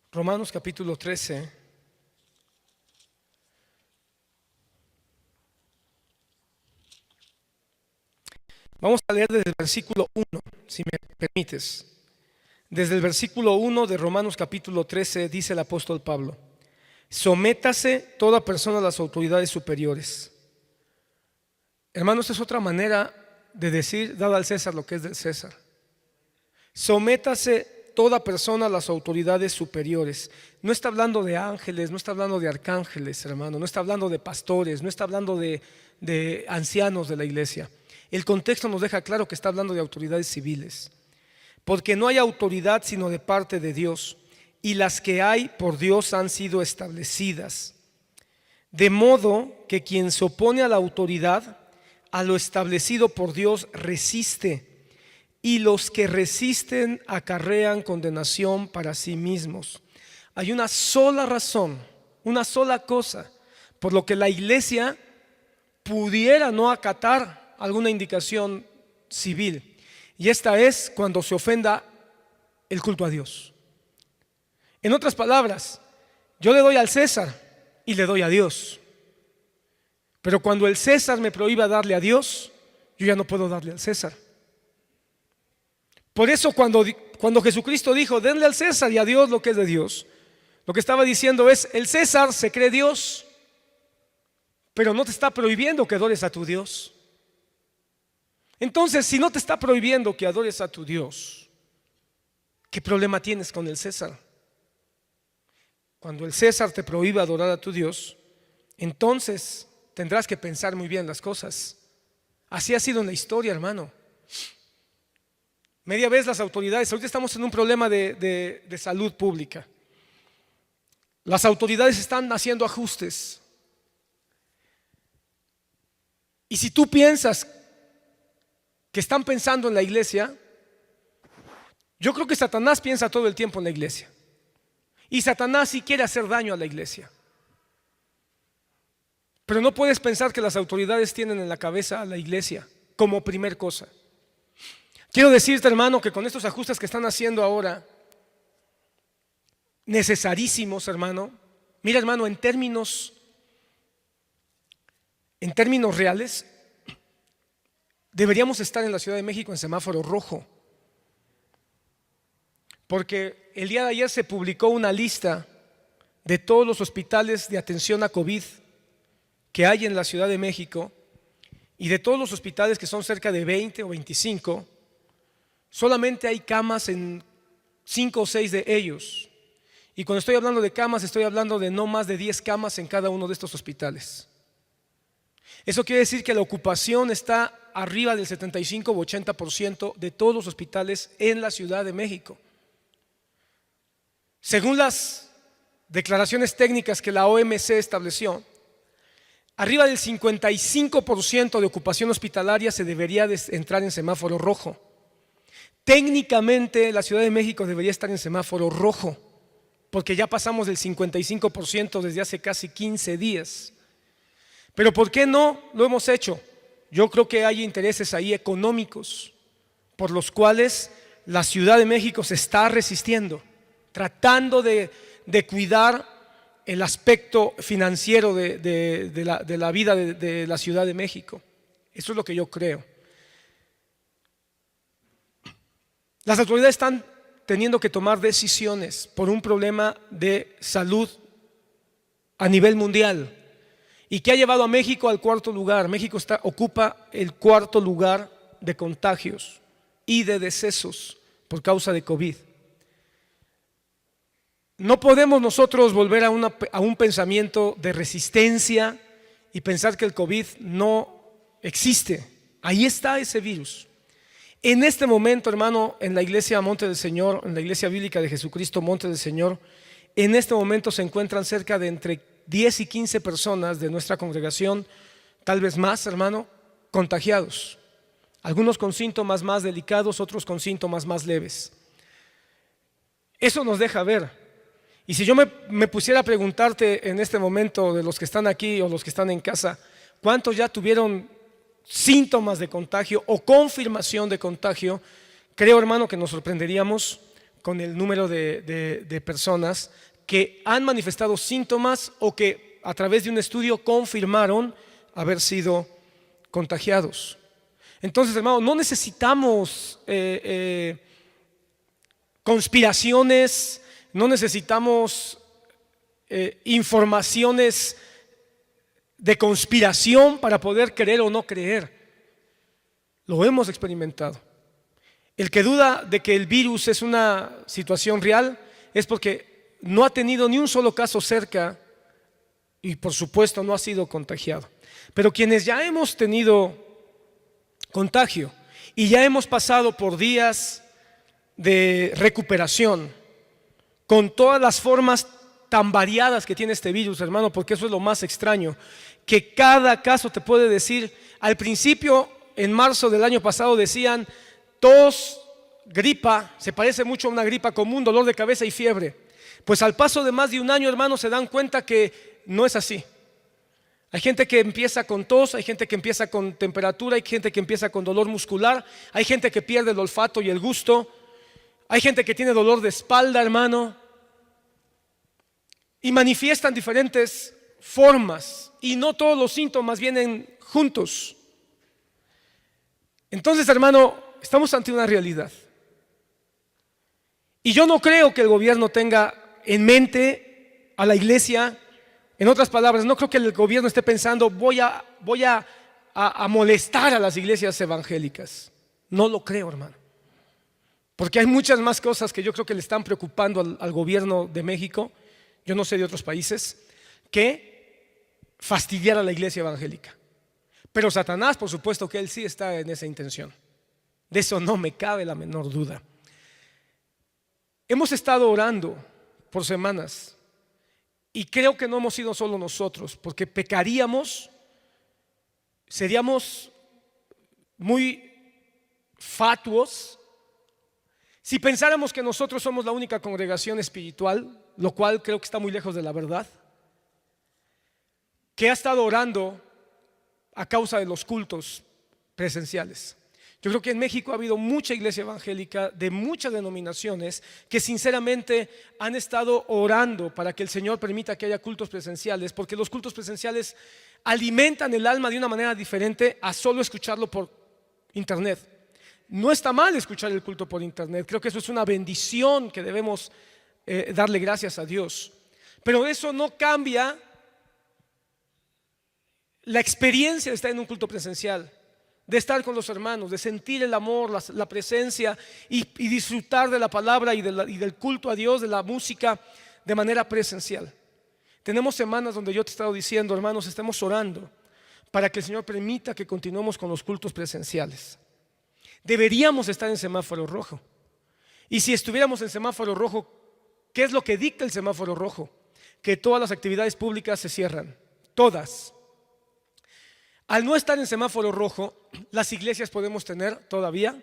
Romanos capítulo 13. Vamos a leer desde el versículo 1, si me permites. Desde el versículo 1 de Romanos capítulo 13 dice el apóstol Pablo: sométase toda persona a las autoridades superiores. Hermanos, esta es otra manera de decir: dad al César lo que es del César. Sométase toda persona a las autoridades superiores. No está hablando de ángeles, no está hablando de arcángeles, hermano, no está hablando de pastores, no está hablando de ancianos de la iglesia. El contexto nos deja claro que está hablando de autoridades civiles, porque no hay autoridad sino de parte de Dios, y las que hay por Dios han sido establecidas. De modo que quien se opone a la autoridad, a lo establecido por Dios, resiste, y los que resisten acarrean condenación para sí mismos. Hay una sola razón, una sola cosa por lo que la iglesia pudiera no acatar alguna indicación civil, y esta es cuando se ofenda el culto a Dios. En otras palabras, yo le doy al César y le doy a Dios, pero cuando el César me prohíba darle a Dios, yo ya no puedo darle al César. Por eso cuando Jesucristo dijo: denle al César y a Dios lo que es de Dios, lo que estaba diciendo es: el César se cree Dios, pero no te está prohibiendo que adores a tu Dios. Entonces, si no te está prohibiendo que adores a tu Dios, ¿qué problema tienes con el César? Cuando el César te prohíbe adorar a tu Dios, entonces tendrás que pensar muy bien las cosas. Así ha sido en la historia, hermano. Media vez las autoridades, ahorita estamos en un problema de salud pública. Las autoridades están haciendo ajustes. Y si tú piensas que están pensando en la iglesia, yo creo que Satanás piensa todo el tiempo en la iglesia. Y Satanás sí quiere hacer daño a la iglesia. Pero no puedes pensar que las autoridades tienen en la cabeza a la iglesia como primer cosa. Quiero decirte, hermano, que con estos ajustes que están haciendo ahora, necesarísimos, hermano. Mira, hermano, en términos reales, deberíamos estar en la Ciudad de México en semáforo rojo. Porque el día de ayer se publicó una lista de todos los hospitales de atención a COVID que hay en la Ciudad de México, y de todos los hospitales, que son cerca de 20 o 25, solamente hay camas en 5 o 6 de ellos. Y cuando estoy hablando de camas, estoy hablando de no más de 10 camas en cada uno de estos hospitales. Eso quiere decir que la ocupación está arriba del 75 o 80% de todos los hospitales en la Ciudad de México. Según las declaraciones técnicas que la OMC estableció, arriba del 55% de ocupación hospitalaria se debería entrar en semáforo rojo. Técnicamente la Ciudad de México debería estar en semáforo rojo, porque ya pasamos del 55% desde hace casi 15 días. Pero ¿por qué no lo hemos hecho? Yo creo que hay intereses ahí económicos por los cuales la Ciudad de México se está resistiendo, tratando de cuidar el aspecto financiero de la vida de la Ciudad de México. Eso es lo que yo creo. Las autoridades están teniendo que tomar decisiones por un problema de salud a nivel mundial, y que ha llevado a México al cuarto lugar. México ocupa el cuarto lugar de contagios y de decesos por causa de COVID. No podemos nosotros volver a un pensamiento de resistencia y pensar que el COVID no existe. Ahí está ese virus. En este momento, hermano, en la iglesia Monte del Señor, en la iglesia bíblica de Jesucristo Monte del Señor, en este momento se encuentran cerca de entre 10 y 15 personas de nuestra congregación, tal vez más, hermano, contagiados. Algunos con síntomas más delicados, otros con síntomas más leves. Eso nos deja ver. Y si yo me pusiera a preguntarte en este momento, de los que están aquí o los que están en casa, ¿cuántos ya tuvieron síntomas de contagio o confirmación de contagio? Creo, hermano, que nos sorprenderíamos con el número de personas que han manifestado síntomas o que a través de un estudio confirmaron haber sido contagiados. Entonces, hermano, no necesitamos conspiraciones, no necesitamos informaciones de conspiración para poder creer o no creer. Lo hemos experimentado. El que duda de que el virus es una situación real es porque no ha tenido ni un solo caso cerca y por supuesto no ha sido contagiado. Pero quienes ya hemos tenido contagio y ya hemos pasado por días de recuperación con todas las formas tan variadas que tiene este virus, hermano, porque eso es lo más extraño, que cada caso te puede decir. Al principio, en marzo del año pasado, decían tos, gripa, se parece mucho a una gripa común, dolor de cabeza y fiebre. Pues al paso de más de un año, hermano, se dan cuenta que no es así. Hay gente que empieza con tos, hay gente que empieza con temperatura, hay gente que empieza con dolor muscular, hay gente que pierde el olfato y el gusto, hay gente que tiene dolor de espalda, hermano, y manifiestan diferentes formas y no todos los síntomas vienen juntos. Entonces, hermano, estamos ante una realidad. Y yo no creo que el gobierno tenga en mente a la iglesia. En otras palabras, no creo que el gobierno esté pensando voy a molestar a las iglesias evangélicas. No lo creo, hermano. Porque hay muchas más cosas que yo creo que le están preocupando al gobierno de México, yo no sé de otros países, que fastidiar a la iglesia evangélica. Pero Satanás, por supuesto que él sí está en esa intención. De eso no me cabe la menor duda. Hemos estado orando por semanas y creo que no hemos sido solo nosotros, porque pecaríamos, seríamos muy fatuos si pensáramos que nosotros somos la única congregación espiritual, lo cual creo que está muy lejos de la verdad, que ha estado orando a causa de los cultos presenciales. Yo creo que en México ha habido mucha iglesia evangélica de muchas denominaciones que sinceramente han estado orando para que el Señor permita que haya cultos presenciales, porque los cultos presenciales alimentan el alma de una manera diferente a solo escucharlo por internet. No está mal escuchar el culto por internet, creo que eso es una bendición que debemos darle gracias a Dios. Pero eso no cambia la experiencia de estar en un culto presencial, de estar con los hermanos, de sentir el amor, la presencia y disfrutar de la palabra y del culto a Dios, de la música de manera presencial. Tenemos semanas donde yo te he estado diciendo, hermanos, estemos orando para que el Señor permita que continuemos con los cultos presenciales. Deberíamos estar en semáforo rojo. Y si estuviéramos en semáforo rojo, ¿qué es lo que dicta el semáforo rojo? Que todas las actividades públicas se cierran, todas. Al no estar en semáforo rojo, las iglesias podemos tener todavía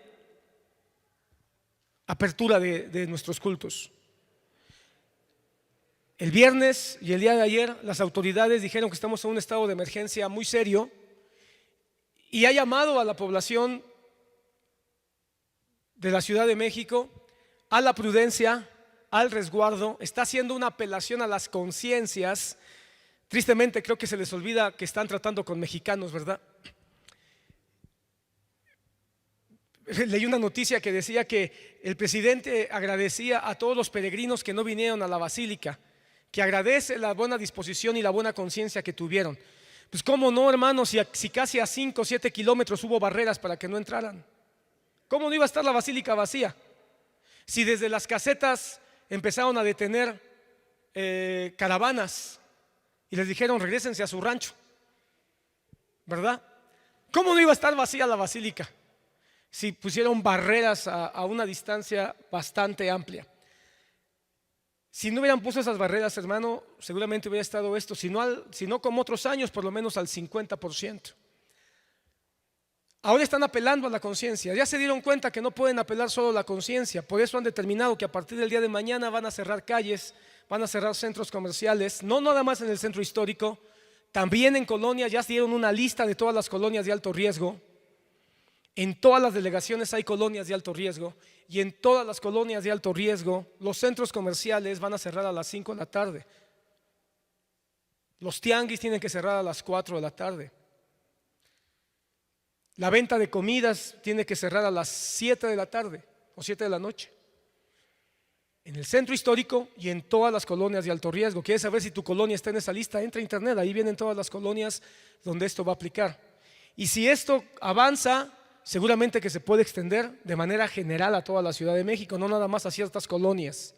apertura de nuestros cultos. El viernes y el día de ayer las autoridades dijeron que estamos en un estado de emergencia muy serio y ha llamado a la población de la Ciudad de México a la prudencia, al resguardo. Está haciendo una apelación a las conciencias. Tristemente creo que se les olvida que están tratando con mexicanos, ¿verdad? Leí una noticia que decía que el presidente agradecía a todos los peregrinos que no vinieron a la basílica, que agradece la buena disposición y la buena conciencia que tuvieron. Pues cómo no, hermanos, si casi a 5 o 7 kilómetros hubo barreras para que no entraran. ¿Cómo no iba a estar la basílica vacía? Si desde las casetas empezaron a detener caravanas y les dijeron regrésense a su rancho. ¿verdad? ¿Cómo no iba a estar vacía la basílica si pusieron barreras a una distancia bastante amplia? Si no hubieran puesto esas barreras, hermano, seguramente hubiera estado esto, si no como otros años, por lo menos al 50%. Ahora están apelando a la conciencia. Ya se dieron cuenta que no pueden apelar solo a la conciencia. Por eso han determinado que a partir del día de mañana van a cerrar calles, van a cerrar centros comerciales, no nada más en el centro histórico, también en colonias. Ya se dieron una lista de todas las colonias de alto riesgo. En todas las delegaciones hay colonias de alto riesgo, y en todas las colonias de alto riesgo los centros comerciales van a cerrar a las 5 de la tarde. Los tianguis tienen que cerrar a las 4 de la tarde. La venta de comidas tiene que cerrar a las 7 de la tarde o 7 de la noche. En el centro histórico y en todas las colonias de alto riesgo. ¿Quieres saber si tu colonia está en esa lista? Entra a internet, ahí vienen todas las colonias donde esto va a aplicar. Y si esto avanza, seguramente que se puede extender de manera general a toda la Ciudad de México, no nada más a ciertas colonias.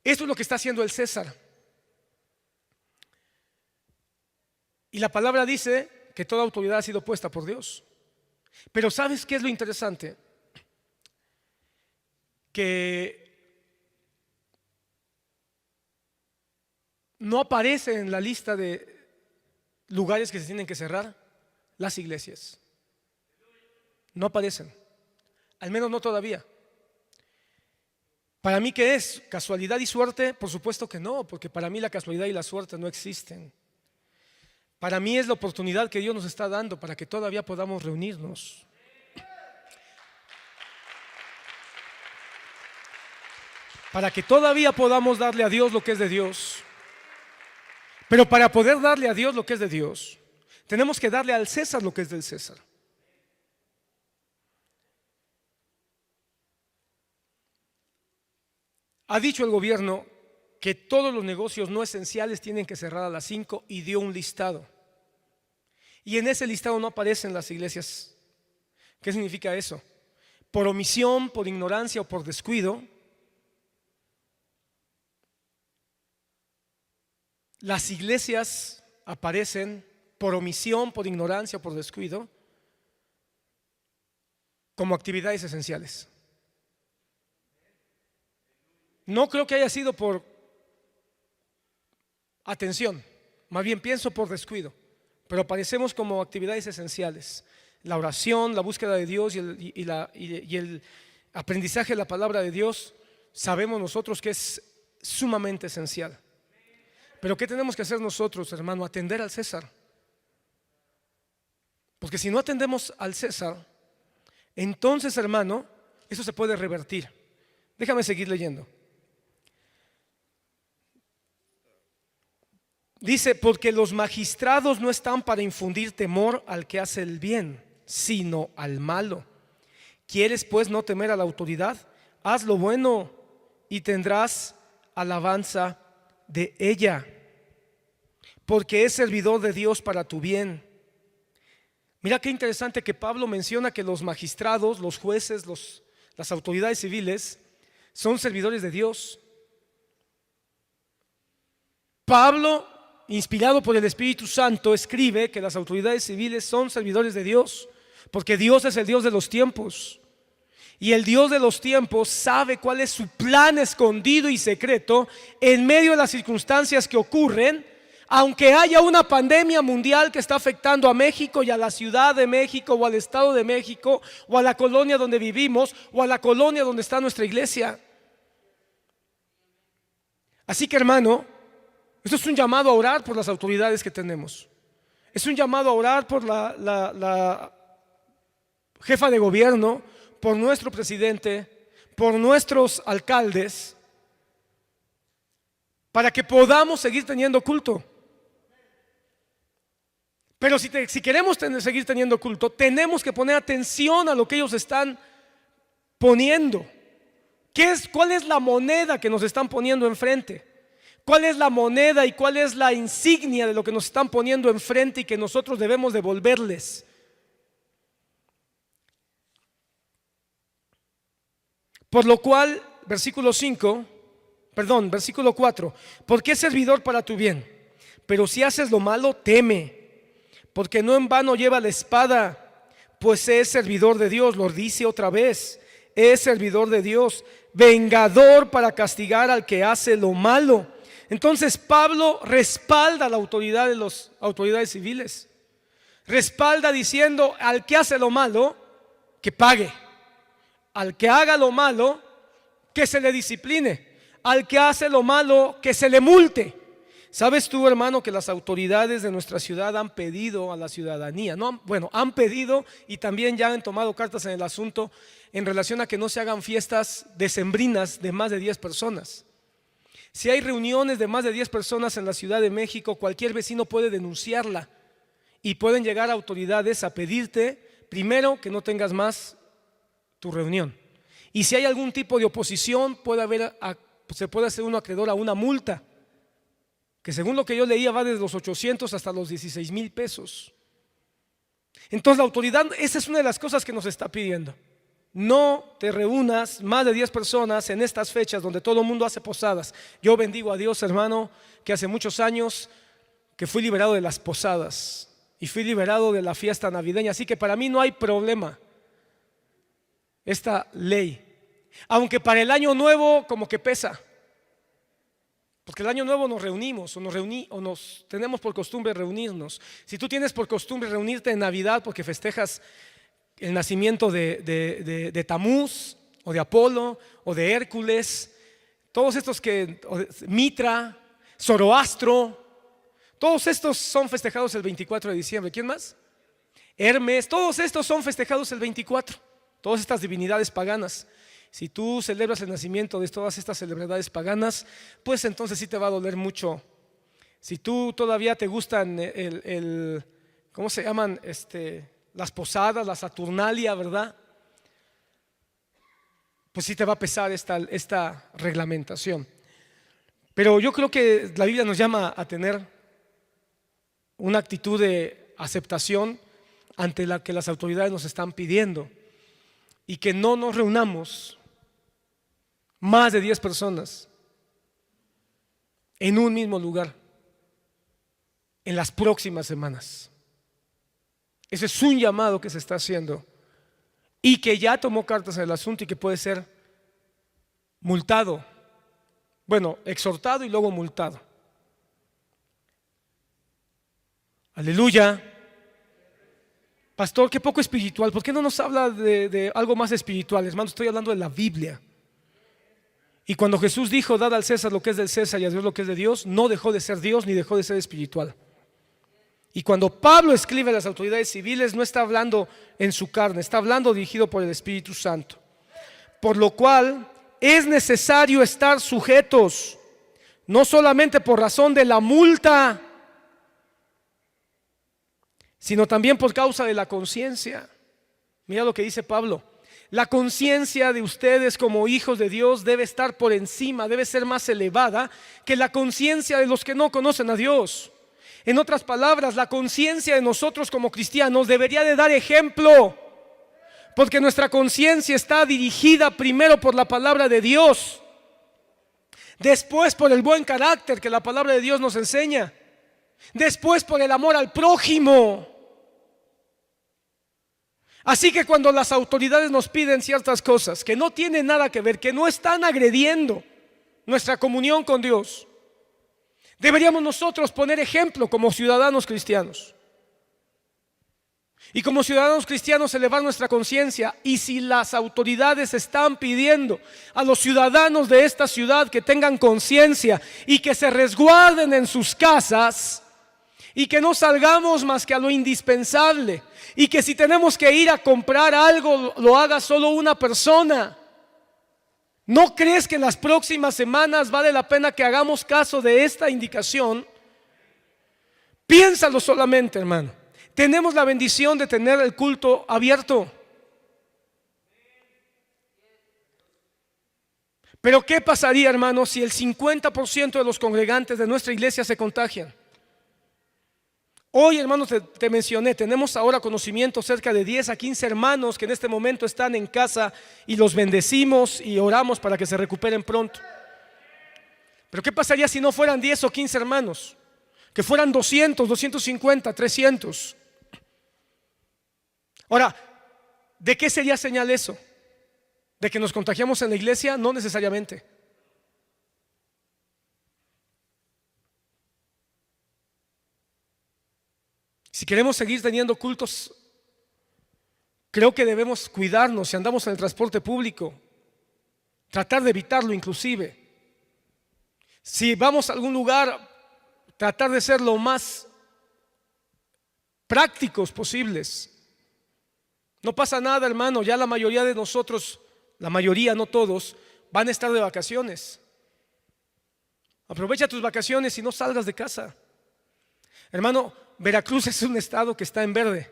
Esto es lo que está haciendo el César. Y la palabra dice que toda autoridad ha sido puesta por Dios. Pero ¿sabes qué es lo interesante? Que no aparece en la lista de lugares que se tienen que cerrar las iglesias. No aparecen, al menos no todavía. ¿Para mí qué es? ¿Casualidad y suerte? Por supuesto que no, porque para mí la casualidad y la suerte no existen. Para mí es la oportunidad que Dios nos está dando para que todavía podamos reunirnos. Para que todavía podamos darle a Dios lo que es de Dios. Pero para poder darle a Dios lo que es de Dios, tenemos que darle al César lo que es del César. Ha dicho el gobierno que todos los negocios no esenciales tienen que cerrar a las 5 y dio un listado. Y en ese listado no aparecen las iglesias. ¿Qué significa eso? Por omisión, por ignorancia o por descuido, las iglesias aparecen por omisión, por ignorancia o por descuido como actividades esenciales. No creo que haya sido por atención, más bien pienso por descuido, pero aparecemos como actividades esenciales. La oración, la búsqueda de Dios y el aprendizaje de la palabra de Dios, sabemos nosotros que es sumamente esencial. Pero ¿qué tenemos que hacer nosotros, hermano? Atender al César. Porque si no atendemos al César, entonces, hermano, eso se puede revertir. Déjame seguir leyendo. Dice, porque los magistrados no están para infundir temor al que hace el bien, sino al malo. ¿Quieres pues no temer a la autoridad? Haz lo bueno y tendrás alabanza de ella, porque es servidor de Dios para tu bien. Mira qué interesante que Pablo menciona que los magistrados, los jueces, las autoridades civiles son servidores de Dios. Pablo, inspirado por el Espíritu Santo, escribe que las autoridades civiles son servidores de Dios, porque Dios es el Dios de los tiempos. Y el Dios de los tiempos sabe cuál es su plan escondido y secreto en medio de las circunstancias que ocurren, aunque haya una pandemia mundial que está afectando a México y a la Ciudad de México o al Estado de México o a la colonia donde vivimos o a la colonia donde está nuestra iglesia. Así que, hermano, esto es un llamado a orar por las autoridades que tenemos. Es un llamado a orar por la jefa de gobierno, por nuestro presidente, por nuestros alcaldes, para que podamos seguir teniendo culto. Pero si queremos seguir teniendo culto, tenemos que poner atención a lo que ellos están poniendo. ¿Cuál es la moneda que nos están poniendo enfrente? ¿Cuál es la moneda y cuál es la insignia de lo que nos están poniendo enfrente y que nosotros debemos devolverles? Por lo cual, versículo 4, porque es servidor para tu bien, pero si haces lo malo, teme, porque no en vano lleva la espada, pues es servidor de Dios. Lo dice otra vez, es servidor de Dios, vengador para castigar al que hace lo malo. Entonces Pablo respalda la autoridad de las autoridades civiles. Respalda diciendo: al que hace lo malo, que pague. Al que haga lo malo, que se le discipline. Al que hace lo malo, que se le multe. ¿Sabes tú, hermano, que las autoridades de nuestra ciudad han pedido a la ciudadanía? No, bueno, han pedido y también ya han tomado cartas en el asunto en relación a que no se hagan fiestas decembrinas de más de 10 personas. Si hay reuniones de más de 10 personas en la Ciudad de México, cualquier vecino puede denunciarla y pueden llegar autoridades a pedirte, primero, que no tengas más tu reunión. Y si hay algún tipo de oposición, se puede hacer uno acreedor a una multa, que según lo que yo leía va desde los 800 hasta los 16,000 pesos. Entonces la autoridad, esa es una de las cosas que nos está pidiendo. No te reúnas más de 10 personas en estas fechas donde todo el mundo hace posadas. Yo bendigo a Dios, hermano, que hace muchos años que fui liberado de las posadas y fui liberado de la fiesta navideña. Así que para mí no hay problema esta ley. Aunque para el año nuevo como que pesa. Porque el año nuevo nos reunimos o nos tenemos por costumbre reunirnos. Si tú tienes por costumbre reunirte en Navidad porque festejas el nacimiento de Tamuz o de Apolo o de Hércules, todos estos Mitra, Zoroastro, todos estos son festejados el 24 de diciembre. ¿Quién más? Hermes, todos estos son festejados el 24. Todas estas divinidades paganas. Si tú celebras el nacimiento de todas estas celebridades paganas, pues entonces sí te va a doler mucho. Si tú todavía te gustan ¿cómo se llaman? Las posadas, la Saturnalia, ¿verdad? Pues sí te va a pesar esta reglamentación. Pero yo creo que la Biblia nos llama a tener una actitud de aceptación ante la que las autoridades nos están pidiendo, y que no nos reunamos más de 10 personas en un mismo lugar en las próximas semanas. Ese es un llamado que se está haciendo y que ya tomó cartas en el asunto y que puede ser multado. Bueno, exhortado y luego multado. Aleluya. Pastor, qué poco espiritual. ¿Por qué no nos habla de algo más espiritual? Hermano, estoy hablando de la Biblia. Y cuando Jesús dijo: dad al César lo que es del César y a Dios lo que es de Dios, no dejó de ser Dios ni dejó de ser espiritual. Y cuando Pablo escribe a las autoridades civiles, no está hablando en su carne, está hablando dirigido por el Espíritu Santo. Por lo cual es necesario estar sujetos, no solamente por razón de la multa, sino también por causa de la conciencia. Mira lo que dice Pablo: la conciencia de ustedes como hijos de Dios debe estar por encima, debe ser más elevada que la conciencia de los que no conocen a Dios. En otras palabras, la conciencia de nosotros como cristianos debería de dar ejemplo, porque nuestra conciencia está dirigida primero por la palabra de Dios, después por el buen carácter que la palabra de Dios nos enseña, después por el amor al prójimo. Así que cuando las autoridades nos piden ciertas cosas que no tienen nada que ver, que no están agrediendo nuestra comunión con Dios, deberíamos nosotros poner ejemplo como ciudadanos cristianos. Y como ciudadanos cristianos elevar nuestra conciencia. Y si las autoridades están pidiendo a los ciudadanos de esta ciudad que tengan conciencia y que se resguarden en sus casas y que no salgamos más que a lo indispensable, y que si tenemos que ir a comprar algo lo haga solo una persona, ¿no crees que en las próximas semanas vale la pena que hagamos caso de esta indicación? Piénsalo solamente, hermano. Tenemos la bendición de tener el culto abierto. Pero ¿qué pasaría, hermano, si el 50% de los congregantes de nuestra iglesia se contagian? Hoy, hermanos, te mencioné, tenemos ahora conocimiento cerca de 10 a 15 hermanos que en este momento están en casa y los bendecimos y oramos para que se recuperen pronto. Pero ¿qué pasaría si no fueran 10 o 15 hermanos? Que fueran 200, 250, 300. Ahora, ¿de qué sería señal eso? ¿De que nos contagiamos en la iglesia? No necesariamente. Si queremos seguir teniendo cultos, creo que debemos cuidarnos si andamos en el transporte público, tratar de evitarlo inclusive. Si vamos a algún lugar, tratar de ser lo más prácticos posibles. No pasa nada, hermano, ya la mayoría de nosotros, la mayoría, no todos, van a estar de vacaciones. Aprovecha tus vacaciones y no salgas de casa. Hermano, Veracruz es un estado que está en verde.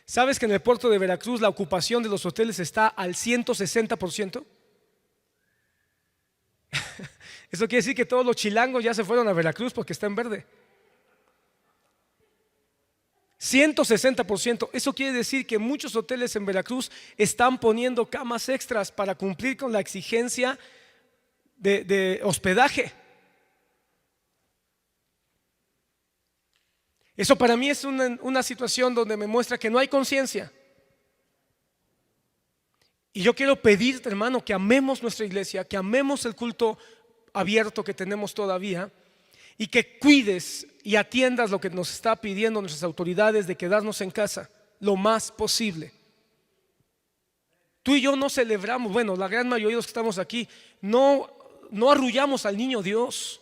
¿Sabes que en el puerto de Veracruz la ocupación de los hoteles está al 160%? Eso quiere decir que todos los chilangos ya se fueron a Veracruz porque está en verde. 160%. Eso quiere decir que muchos hoteles en Veracruz están poniendo camas extras para cumplir con la exigencia de hospedaje. Eso para mí es una situación donde me muestra que no hay conciencia. Y yo quiero pedirte, hermano, que amemos nuestra iglesia, que amemos el culto abierto que tenemos todavía, y que cuides y atiendas lo que nos está pidiendo nuestras autoridades de quedarnos en casa lo más posible. Tú y yo no celebramos, bueno, la gran mayoría de los que estamos aquí, no arrullamos al niño Dios,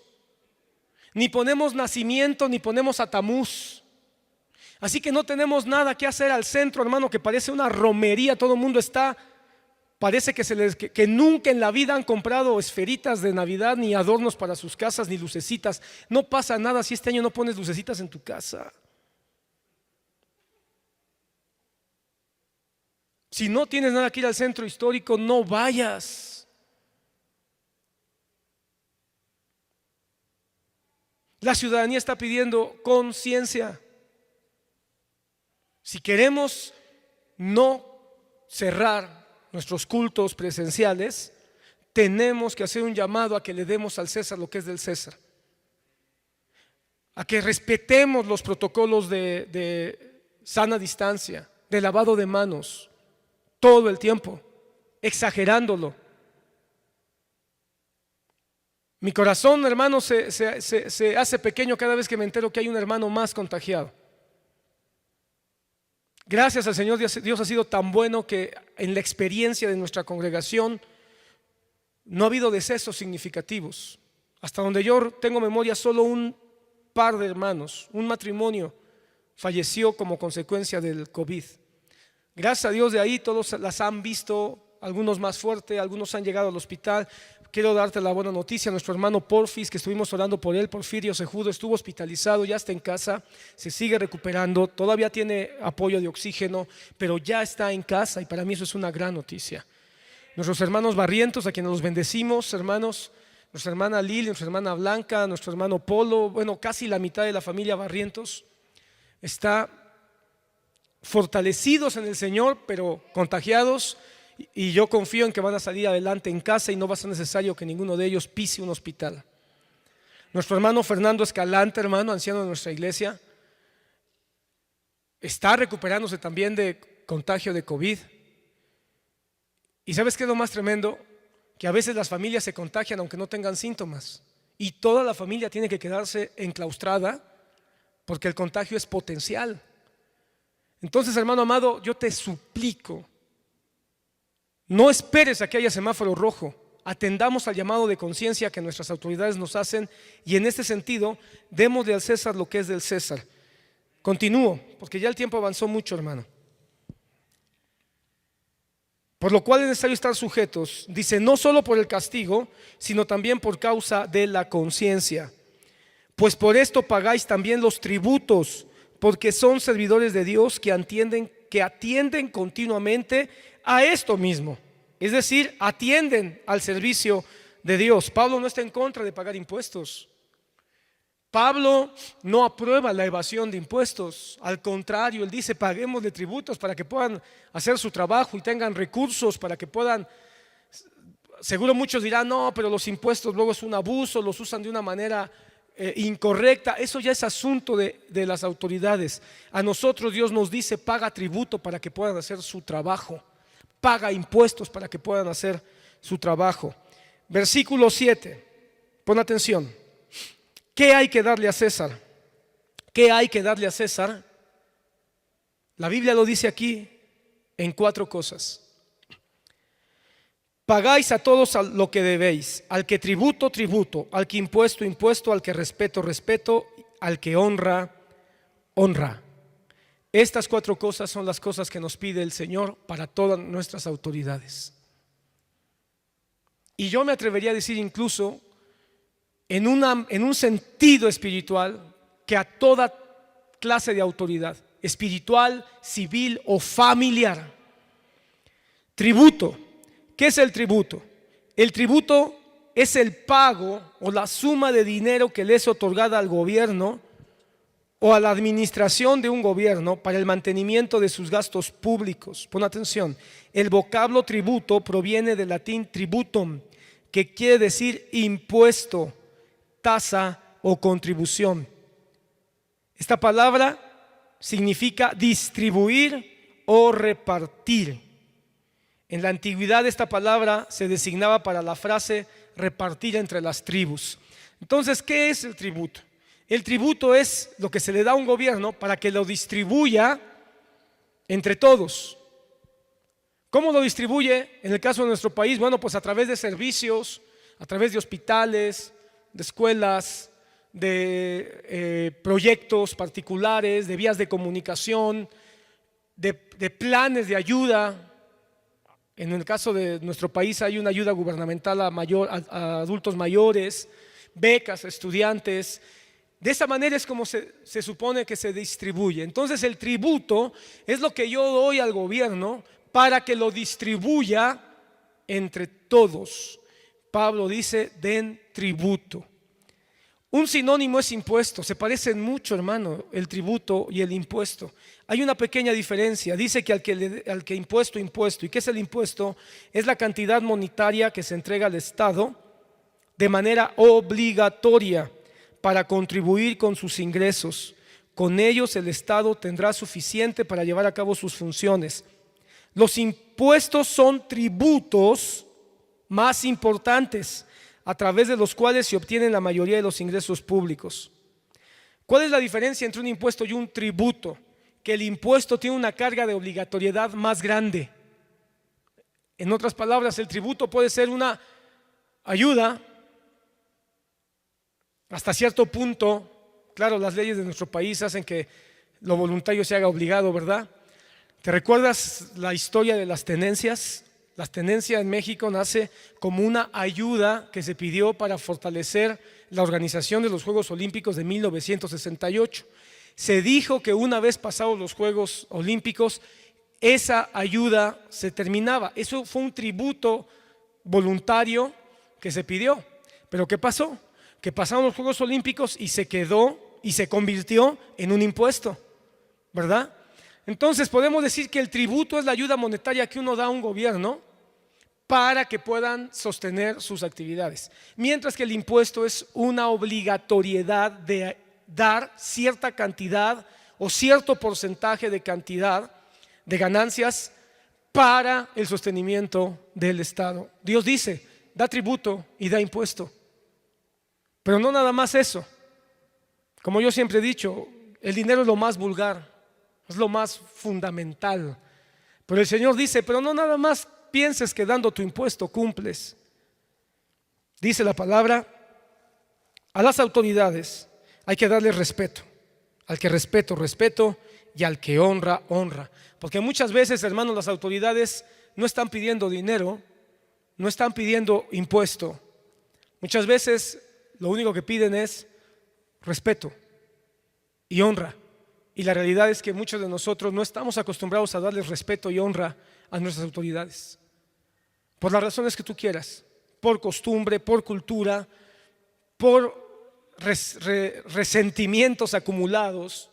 ni ponemos nacimiento, ni ponemos a Tamuz. Así que no tenemos nada que hacer al centro, hermano, que parece una romería. Todo el mundo está, parece que nunca en la vida han comprado esferitas de Navidad, ni adornos para sus casas, ni lucecitas. No pasa nada si este año no pones lucecitas en tu casa. Si no tienes nada que ir al centro histórico, no vayas. La ciudadanía está pidiendo conciencia. Si queremos no cerrar nuestros cultos presenciales, tenemos que hacer un llamado a que le demos al César lo que es del César, a que respetemos los protocolos de sana distancia, de lavado de manos, todo el tiempo, exagerándolo. Mi corazón, hermano, se hace pequeño cada vez que me entero que hay un hermano más contagiado. Gracias al Señor, Dios ha sido tan bueno que en la experiencia de nuestra congregación no ha habido decesos significativos. Hasta donde yo tengo memoria, solo un par de hermanos, un matrimonio falleció como consecuencia del COVID. Gracias a Dios, de ahí todos las han visto, algunos más fuertes, algunos han llegado al hospital. Quiero darte la buena noticia: nuestro hermano Porfis, que estuvimos orando por él, Porfirio Cejudo, estuvo hospitalizado, ya está en casa, se sigue recuperando, todavía tiene apoyo de oxígeno, pero ya está en casa, y para mí eso es una gran noticia. Nuestros hermanos Barrientos, a quienes los bendecimos, hermanos, nuestra hermana Lili, nuestra hermana Blanca, nuestro hermano Polo, bueno, casi la mitad de la familia Barrientos está fortalecidos en el Señor, pero contagiados. Y yo confío en que van a salir adelante en casa y no va a ser necesario que ninguno de ellos pise un hospital. Nuestro hermano Fernando Escalante, hermano anciano de nuestra iglesia, está recuperándose también de contagio de COVID. ¿Y sabes qué es lo más tremendo? Que a veces las familias se contagian aunque no tengan síntomas, y toda la familia tiene que quedarse enclaustrada porque el contagio es potencial. Entonces, hermano amado, yo te suplico, no esperes a que haya semáforo rojo. Atendamos al llamado de conciencia que nuestras autoridades nos hacen, y en este sentido, démosle al César lo que es del César. Continúo, porque ya el tiempo avanzó mucho, hermano. Por lo cual es necesario estar sujetos, dice, no solo por el castigo, sino también por causa de la conciencia. Pues por esto pagáis también los tributos, porque son servidores de Dios que atienden continuamente a esto mismo, es decir, atienden al servicio de Dios. Pablo no está en contra de pagar impuestos. Pablo no aprueba la evasión de impuestos. Al contrario, él dice: paguemos de tributos para que puedan hacer su trabajo y tengan recursos para que puedan. Seguro muchos dirán: no, pero los impuestos luego es un abuso, los usan de una manera incorrecta, eso ya es asunto de las autoridades. A nosotros Dios nos dice: paga tributo para que puedan hacer su trabajo, paga impuestos para que puedan hacer su trabajo. Versículo 7, pon atención. ¿Qué hay que darle a César? ¿Qué hay que darle a César? La Biblia lo dice aquí en 4 cosas. Pagáis a todos lo que debéis: al que tributo, tributo; al que impuesto, impuesto; al que respeto, respeto; al que honra, honra. Estas 4 cosas son las cosas que nos pide el Señor para todas nuestras autoridades. Y yo me atrevería a decir incluso en un sentido espiritual, que a toda clase de autoridad, espiritual, civil o familiar. Tributo. ¿Qué es el tributo? El tributo es el pago o la suma de dinero que le es otorgada al gobierno o a la administración de un gobierno para el mantenimiento de sus gastos públicos. Pon atención, el vocablo tributo proviene del latín tributum, que quiere decir impuesto, tasa o contribución. Esta palabra significa distribuir o repartir. En la antigüedad esta palabra se designaba para la frase repartir entre las tribus. Entonces, ¿qué es el tributo? El tributo es lo que se le da a un gobierno para que lo distribuya entre todos. ¿Cómo lo distribuye en el caso de nuestro país? Bueno, pues a través de servicios, a través de hospitales, de escuelas, de proyectos particulares, de vías de comunicación, de planes de ayuda. En el caso de nuestro país hay una ayuda gubernamental a adultos mayores, becas a estudiantes. De esa manera es como se supone que se distribuye. Entonces el tributo es lo que yo doy al gobierno para que lo distribuya entre todos. Pablo dice: den tributo. Un sinónimo es impuesto. Se parecen mucho, hermano, el tributo y el impuesto. Hay una pequeña diferencia. Dice que al que impuesto. ¿Y qué es el impuesto? Es la cantidad monetaria que se entrega al Estado de manera obligatoria para contribuir con sus ingresos. Con ellos el Estado tendrá suficiente para llevar a cabo sus funciones. Los impuestos son tributos más importantes, a través de los cuales se obtienen la mayoría de los ingresos públicos. ¿Cuál es la diferencia entre un impuesto y un tributo? Que el impuesto tiene una carga de obligatoriedad más grande. En otras palabras, el tributo puede ser una ayuda hasta cierto punto. Claro, las leyes de nuestro país hacen que lo voluntario se haga obligado, ¿verdad? ¿Te recuerdas la historia de las tenencias? Las tenencias en México nace como una ayuda que se pidió para fortalecer la organización de los Juegos Olímpicos de 1968. Se dijo que una vez pasados los Juegos Olímpicos, esa ayuda se terminaba. Eso fue un tributo voluntario que se pidió. Pero ¿qué pasó? Que pasaron los Juegos Olímpicos y se quedó y se convirtió en un impuesto, ¿verdad? Entonces podemos decir que el tributo es la ayuda monetaria que uno da a un gobierno para que puedan sostener sus actividades, mientras que el impuesto es una obligatoriedad de dar cierta cantidad o cierto porcentaje de cantidad de ganancias para el sostenimiento del Estado. Dios dice: da tributo y da impuesto. Pero no nada más eso. Como yo siempre he dicho, el dinero es lo más vulgar, es lo más fundamental. Pero el Señor dice: pero no nada más pienses que dando tu impuesto cumples. Dice la palabra: a las autoridades hay que darles respeto. Al que respeto, respeto, y al que honra, honra. Porque muchas veces, hermanos, las autoridades no están pidiendo dinero, no están pidiendo impuesto. Muchas veces lo único que piden es respeto y honra. Y la realidad es que muchos de nosotros no estamos acostumbrados a darles respeto y honra a nuestras autoridades, por las razones que tú quieras, por costumbre, por cultura, por resentimientos acumulados,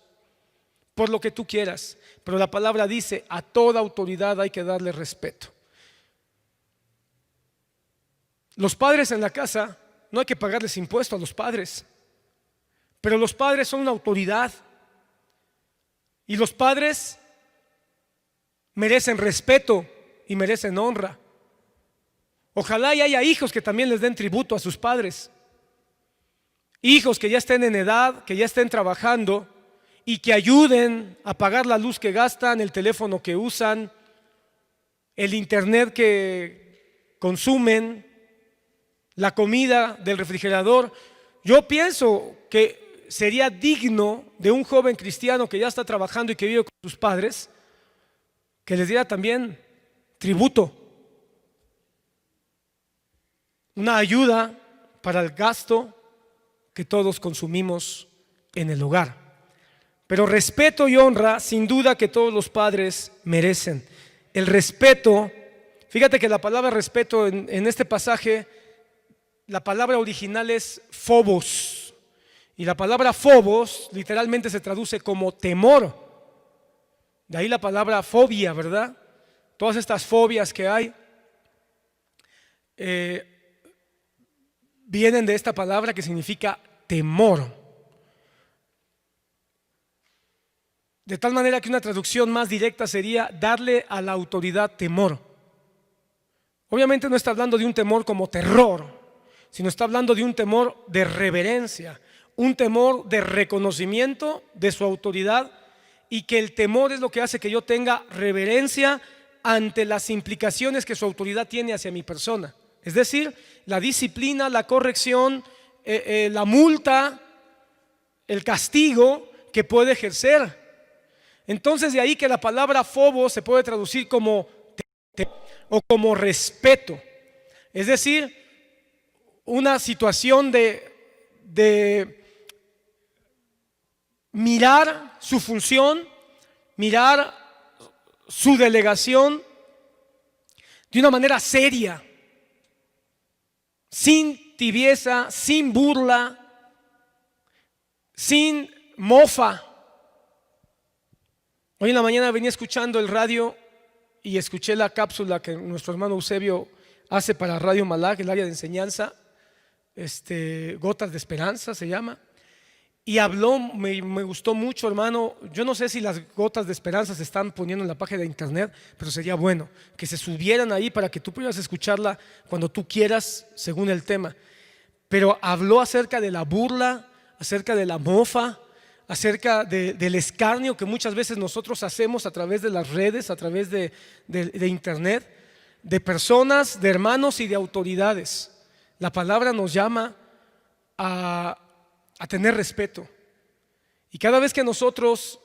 por lo que tú quieras. Pero la palabra dice: a toda autoridad hay que darle respeto. Los padres en la casa, no hay que pagarles impuesto a los padres. pero los padres son una autoridad y los padres merecen respeto y merecen honra. Ojalá y haya hijos que también les den tributo a sus padres, hijos que ya estén en edad, que ya estén trabajando y que ayuden a pagar la luz que gastan, el teléfono que usan, el internet que consumen, la comida del refrigerador. Yo pienso que sería digno de un joven cristiano que ya está trabajando y que vive con sus padres, que les diera también tributo, una ayuda para el gasto que todos consumimos en el hogar. Pero respeto y honra, sin duda que todos los padres merecen. El respeto, fíjate que la palabra respeto en este pasaje, la palabra original es phobos. Y la palabra phobos literalmente se traduce como temor. De ahí la palabra fobia, ¿verdad? Todas estas fobias que hay vienen de esta palabra que significa temor. De tal manera que una traducción más directa sería darle a la autoridad temor. Obviamente no está hablando de un temor como terror, sino está hablando de un temor de reverencia, un temor de reconocimiento de su autoridad, y que el temor es lo que hace que yo tenga reverencia ante las implicaciones que su autoridad tiene hacia mi persona. Es decir, la disciplina, la corrección, la multa, el castigo que puede ejercer. Entonces de ahí que la palabra phobos se puede traducir como o como respeto. Es decir, una situación de mirar su función, mirar su delegación de una manera seria, sin tibieza, sin burla, sin mofa. Hoy en la mañana venía escuchando el radio y escuché la cápsula que nuestro hermano Eusebio hace para Radio Malak, el área de enseñanza, Gotas de Esperanza se llama. Y habló, me gustó mucho, hermano. Yo no sé si las gotas de esperanza se están poniendo en la página de internet, pero sería bueno que se subieran ahí para que tú pudieras escucharla cuando tú quieras, según el tema. Pero habló acerca de la burla, acerca de la mofa, acerca del escarnio que muchas veces nosotros hacemos a través de las redes, a través de internet, de personas, de hermanos y de autoridades. La palabra nos llama a tener respeto. Y cada vez que nosotros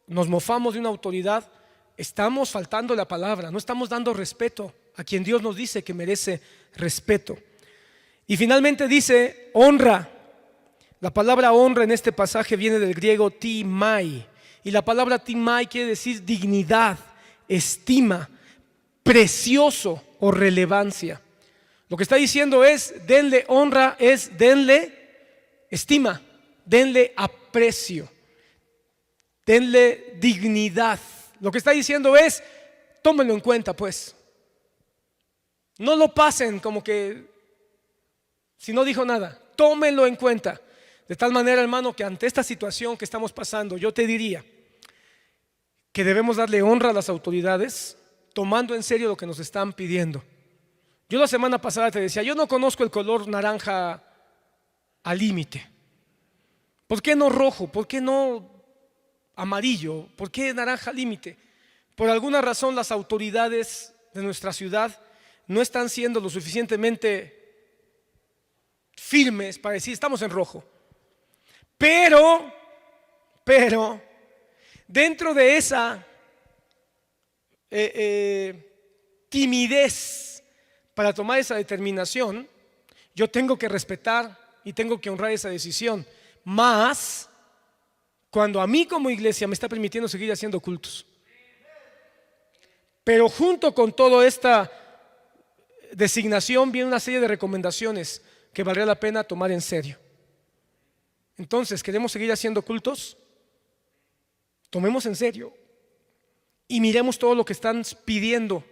nos mofamos de una autoridad, estamos faltando la palabra, no estamos dando respeto a quien Dios nos dice que merece respeto. Y finalmente dice honra. La palabra honra en este pasaje viene del griego timai, y la palabra timai quiere decir dignidad, estima, precioso o relevancia. Lo que está diciendo es denle honra, es denle estima, denle aprecio, denle dignidad. Lo que está diciendo es tómenlo en cuenta, pues. No lo pasen como que si no dijo nada, tómenlo en cuenta. De tal manera, hermano, que ante esta situación que estamos pasando, yo te diría que debemos darle honra a las autoridades, tomando en serio lo que nos están pidiendo. Yo la semana pasada te decía, yo no conozco el color naranja al límite. ¿Por qué no rojo? ¿Por qué no amarillo? ¿Por qué naranja al límite? Por alguna razón las autoridades de nuestra ciudad no están siendo lo suficientemente firmes para decir estamos en rojo. Pero dentro de esa timidez para tomar esa determinación, yo tengo que respetar y tengo que honrar esa decisión. Más cuando a mí como iglesia me está permitiendo seguir haciendo cultos. Pero junto con toda esta designación viene una serie de recomendaciones que valdría la pena tomar en serio. Entonces, ¿queremos seguir haciendo cultos? Tomemos en serio y miremos todo lo que están pidiendo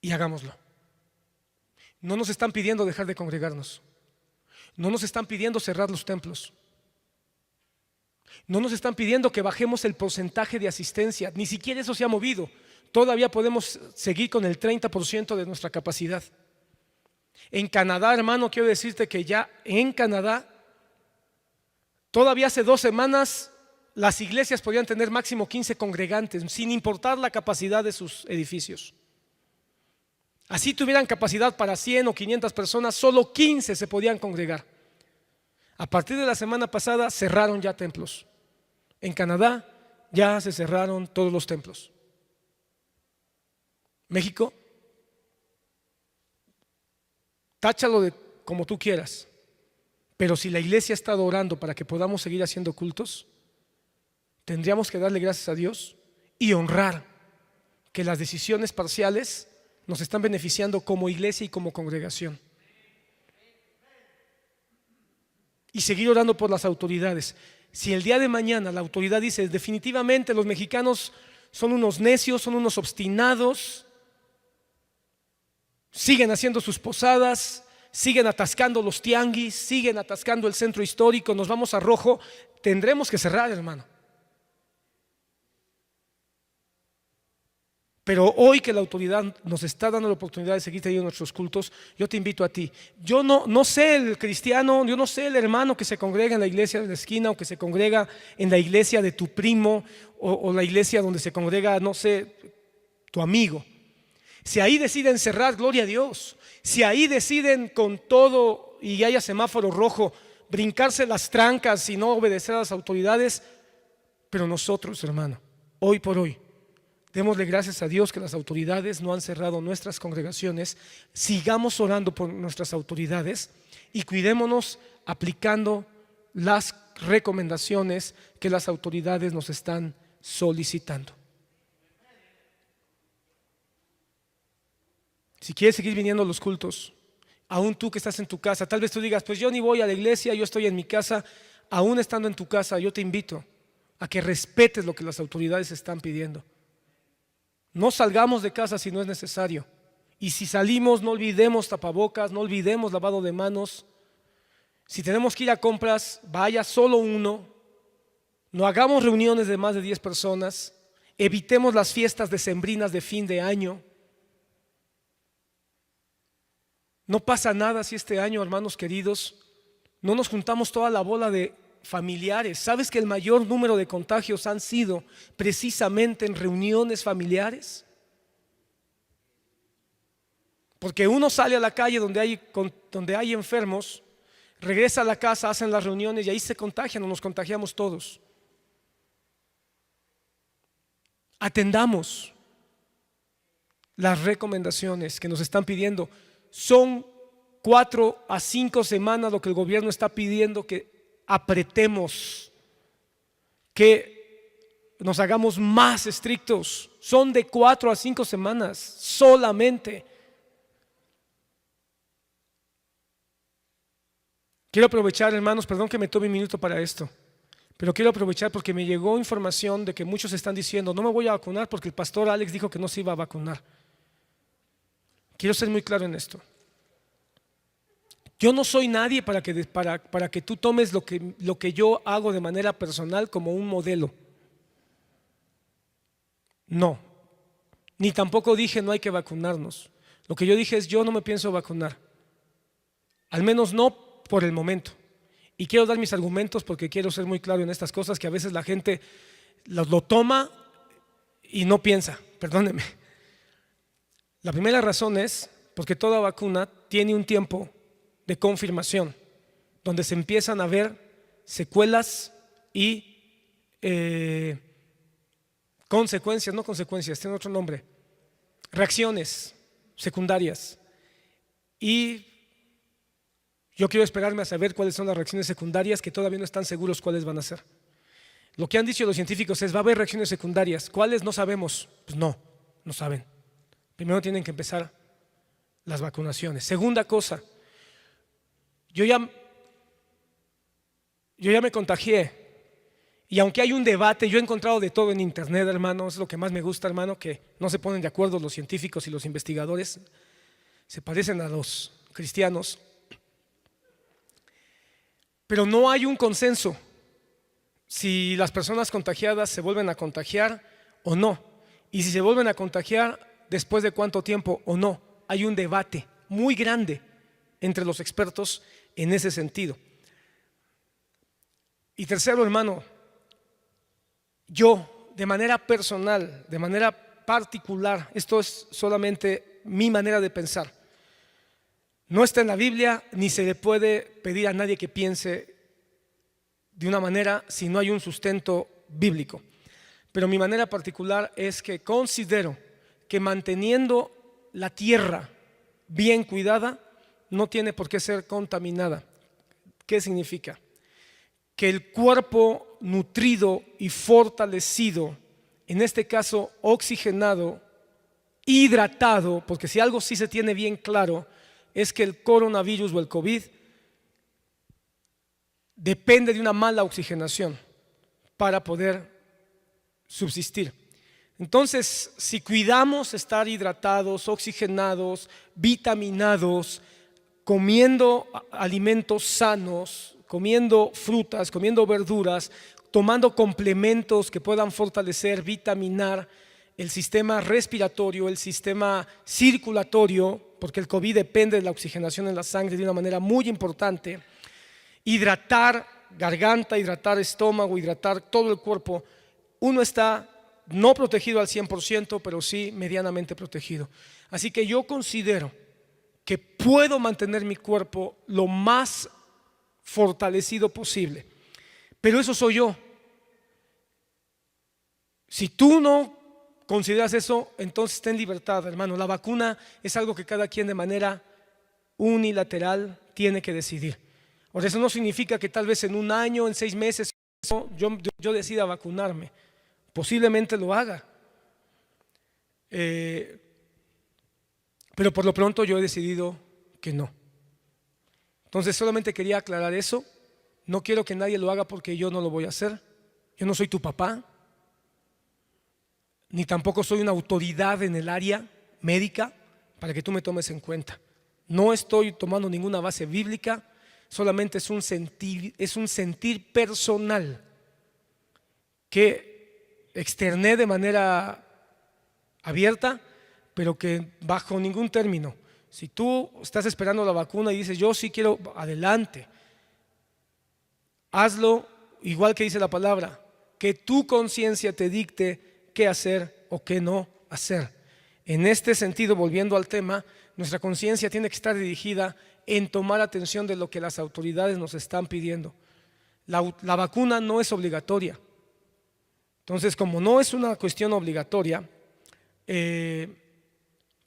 y hagámoslo. No nos están pidiendo dejar de congregarnos. No nos están pidiendo cerrar los templos. No nos están pidiendo que bajemos el porcentaje de asistencia. Ni siquiera eso se ha movido. Todavía podemos seguir con el 30% de nuestra capacidad. En Canadá, hermano, quiero decirte que ya en Canadá, todavía hace 2 semanas, las iglesias podían tener máximo 15 congregantes, sin importar la capacidad de sus edificios. Así tuvieran capacidad para 100 o 500 personas, solo 15 se podían congregar. A partir de la semana pasada cerraron ya templos. En Canadá ya se cerraron todos los templos. México, táchalo de como tú quieras, pero si la iglesia está orando para que podamos seguir haciendo cultos, tendríamos que darle gracias a Dios y honrar que las decisiones parciales nos están beneficiando como iglesia y como congregación. Y seguir orando por las autoridades. Si el día de mañana la autoridad dice definitivamente los mexicanos son unos necios, son unos obstinados, siguen haciendo sus posadas, siguen atascando los tianguis, siguen atascando el centro histórico, nos vamos a rojo, tendremos que cerrar, hermano. Pero hoy que la autoridad nos está dando la oportunidad de seguir teniendo nuestros cultos, yo te invito a ti. Yo no sé el cristiano, yo no sé el hermano que se congrega en la iglesia de la esquina o que se congrega en la iglesia de tu primo o la iglesia donde se congrega, no sé, tu amigo. Si ahí deciden cerrar, gloria a Dios. Si ahí deciden con todo y haya semáforo rojo, brincarse las trancas y no obedecer a las autoridades, pero nosotros, hermano, hoy por hoy, démosle gracias a Dios que las autoridades no han cerrado nuestras congregaciones. Sigamos orando por nuestras autoridades y cuidémonos aplicando las recomendaciones que las autoridades nos están solicitando. Si quieres seguir viniendo a los cultos, aún tú que estás en tu casa, tal vez tú digas, pues yo ni voy a la iglesia, yo estoy en mi casa. Aún estando en tu casa, yo te invito a que respetes lo que las autoridades están pidiendo. No salgamos de casa si no es necesario. Y si salimos, no olvidemos tapabocas, no olvidemos lavado de manos. Si tenemos que ir a compras, vaya solo uno. No hagamos reuniones de más de 10 personas. Evitemos las fiestas decembrinas de fin de año. No pasa nada si este año, hermanos queridos, no nos juntamos toda la bola de familiares. ¿Sabes que el mayor número de contagios han sido precisamente en reuniones familiares? Porque uno sale a la calle donde hay enfermos, regresa a la casa, hacen las reuniones y ahí se contagian o nos contagiamos todos. Atendamos las recomendaciones que nos están pidiendo. Son 4 a 5 semanas lo que el gobierno está pidiendo que apretemos, que nos hagamos más estrictos. Son de 4 a 5 semanas solamente. Quiero aprovechar, hermanos, perdón que me tome un minuto para esto, pero quiero aprovechar porque me llegó información de que muchos están diciendo, no me voy a vacunar porque el pastor Alex dijo que no se iba a vacunar. Quiero ser muy claro en esto. Yo no soy nadie para que tú tomes lo que yo hago de manera personal como un modelo. No, ni tampoco dije no hay que vacunarnos. Lo que yo dije es yo no me pienso vacunar, al menos no por el momento. Y quiero dar mis argumentos porque quiero ser muy claro en estas cosas que a veces la gente lo toma y no piensa, perdónenme. La primera razón es porque toda vacuna tiene un tiempo de confirmación, donde se empiezan a ver secuelas y consecuencias, no consecuencias, tiene otro nombre, reacciones secundarias. Y yo quiero esperarme a saber cuáles son las reacciones secundarias, que todavía no están seguros cuáles van a ser. Lo que han dicho los científicos es va a haber reacciones secundarias. ¿Cuáles? No sabemos. Pues no saben. Primero tienen que empezar las vacunaciones. Segunda cosa, yo ya me contagié y aunque hay un debate, yo he encontrado de todo en internet, hermano, es lo que más me gusta, hermano, que no se ponen de acuerdo los científicos y los investigadores, se parecen a los cristianos. pero no hay un consenso si las personas contagiadas se vuelven a contagiar o no, y si se vuelven a contagiar, después de cuánto tiempo o no. Hay un debate muy grande entre los expertos en ese sentido. Y tercero, hermano, yo de manera personal, de manera particular, esto es solamente mi manera de pensar, no está en la Biblia ni se le puede pedir a nadie que piense de una manera si no hay un sustento bíblico. Pero mi manera particular es que considero que manteniendo la tierra bien cuidada no tiene por qué ser contaminada. ¿Qué significa? Que el cuerpo nutrido y fortalecido, en este caso oxigenado, hidratado, porque si algo sí se tiene bien claro es que el coronavirus o el COVID depende de una mala oxigenación para poder subsistir. Entonces, si cuidamos estar hidratados, oxigenados, vitaminados, comiendo alimentos sanos, comiendo frutas, comiendo verduras, tomando complementos que puedan fortalecer, vitaminar el sistema respiratorio, el sistema circulatorio, porque el COVID depende de la oxigenación en la sangre de una manera muy importante, hidratar garganta, hidratar estómago, hidratar todo el cuerpo. Uno está no protegido al 100%, pero sí medianamente protegido. Así que yo considero que puedo mantener mi cuerpo lo más fortalecido posible, pero eso soy yo. Si tú no consideras eso, entonces ten libertad, hermano. La vacuna es algo que cada quien de manera unilateral tiene que decidir. Ahora, eso no significa que tal vez en un año, en 6 meses, yo decida vacunarme. Posiblemente lo haga. Pero por lo pronto yo he decidido que no. Entonces solamente quería aclarar eso. No quiero que nadie lo haga porque yo no lo voy a hacer. Yo no soy tu papá, ni tampoco soy una autoridad en el área médica para que tú me tomes en cuenta. No estoy tomando ninguna base bíblica, solamente es un sentir personal que externé de manera abierta, pero que bajo ningún término. Si tú estás esperando la vacuna y dices yo sí quiero, adelante, hazlo igual que dice la palabra, que tu conciencia te dicte qué hacer o qué no hacer. En este sentido, volviendo al tema, nuestra conciencia tiene que estar dirigida en tomar atención de lo que las autoridades nos están pidiendo. La vacuna no es obligatoria. Entonces, como no es una cuestión obligatoria,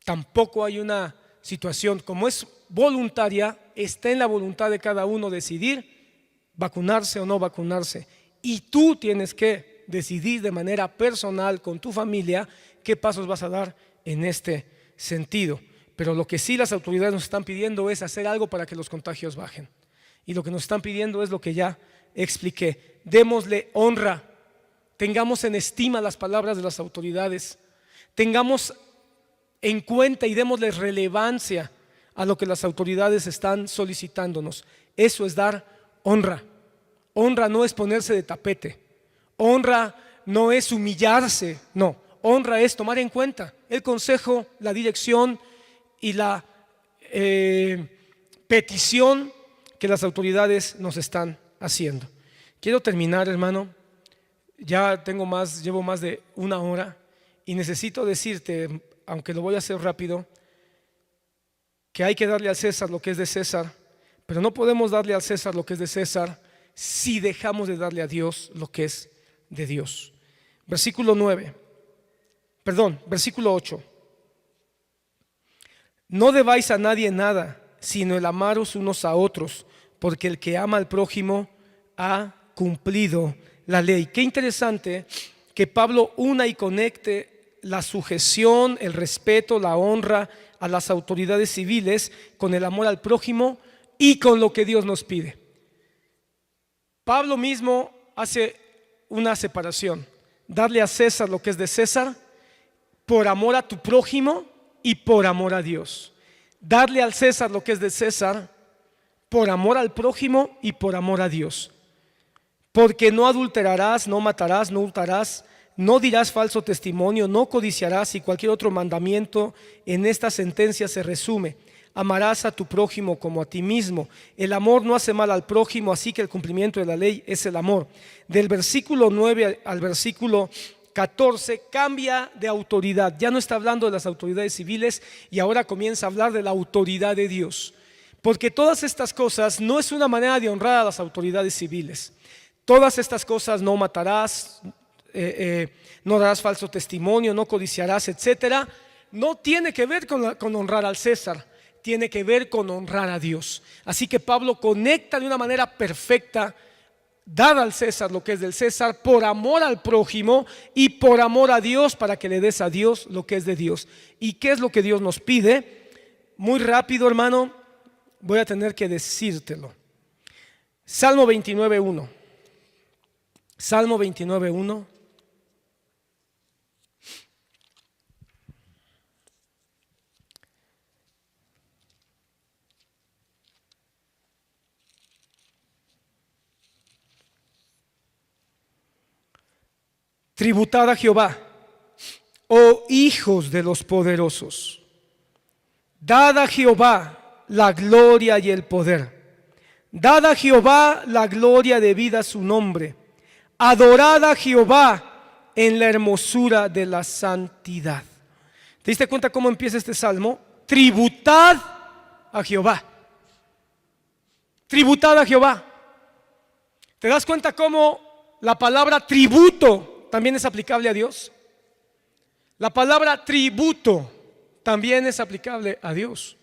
tampoco hay una situación, como es voluntaria, está en la voluntad de cada uno decidir vacunarse o no vacunarse. Y tú tienes que decidir de manera personal con tu familia qué pasos vas a dar en este sentido. Pero lo que sí las autoridades nos están pidiendo es hacer algo para que los contagios bajen. Y lo que nos están pidiendo es lo que ya expliqué. Démosle honra, tengamos en estima las palabras de las autoridades, tengamos en cuenta y démosle relevancia a lo que las autoridades están solicitándonos. Eso es dar honra. Honra no es ponerse de tapete. Honra no es humillarse, no. Honra es tomar en cuenta el consejo, la dirección y la petición que las autoridades nos están haciendo. Quiero terminar, hermano. Ya llevo más de 1 hora y necesito decirte, aunque lo voy a hacer rápido, que hay que darle al César lo que es de César, pero no podemos darle al César lo que es de César si dejamos de darle a Dios lo que es de Dios. Versículo 8. No debáis a nadie nada, sino el amaros unos a otros, porque el que ama al prójimo ha cumplido la ley. Qué interesante que Pablo una y conecte la sujeción, el respeto, la honra a las autoridades civiles con el amor al prójimo y con lo que Dios nos pide. Pablo mismo hace una separación: darle a César lo que es de César por amor a tu prójimo y por amor a Dios. Darle al César lo que es de César por amor al prójimo y por amor a Dios. Porque no adulterarás, no matarás, no hurtarás, no dirás falso testimonio, no codiciarás, y cualquier otro mandamiento en esta sentencia se resume: amarás a tu prójimo como a ti mismo. El amor no hace mal al prójimo, así que el cumplimiento de la ley es el amor. Del versículo 9 al versículo 14 cambia de autoridad. Ya no está hablando de las autoridades civiles y ahora comienza a hablar de la autoridad de Dios. Porque todas estas cosas no es una manera de honrar a las autoridades civiles. Todas estas cosas: no matarás, no darás falso testimonio, no codiciarás, etcétera, no tiene que ver con honrar al César, tiene que ver con honrar a Dios. Así que Pablo conecta de una manera perfecta: dar al César lo que es del César, por amor al prójimo y por amor a Dios, para que le des a Dios lo que es de Dios. ¿Y qué es lo que Dios nos pide? Muy rápido, hermano, voy a tener que decírtelo. Salmo 29:1. Salmo 29:1. Tributad a Jehová, oh hijos de los poderosos. Dad a Jehová la gloria y el poder. Dad a Jehová la gloria debida a su nombre. Adorad a Jehová en la hermosura de la santidad. ¿Te diste cuenta cómo empieza este salmo? Tributad a Jehová. Tributad a Jehová. ¿Te das cuenta cómo la palabra tributo también es aplicable a Dios? La palabra tributo también es aplicable a Dios.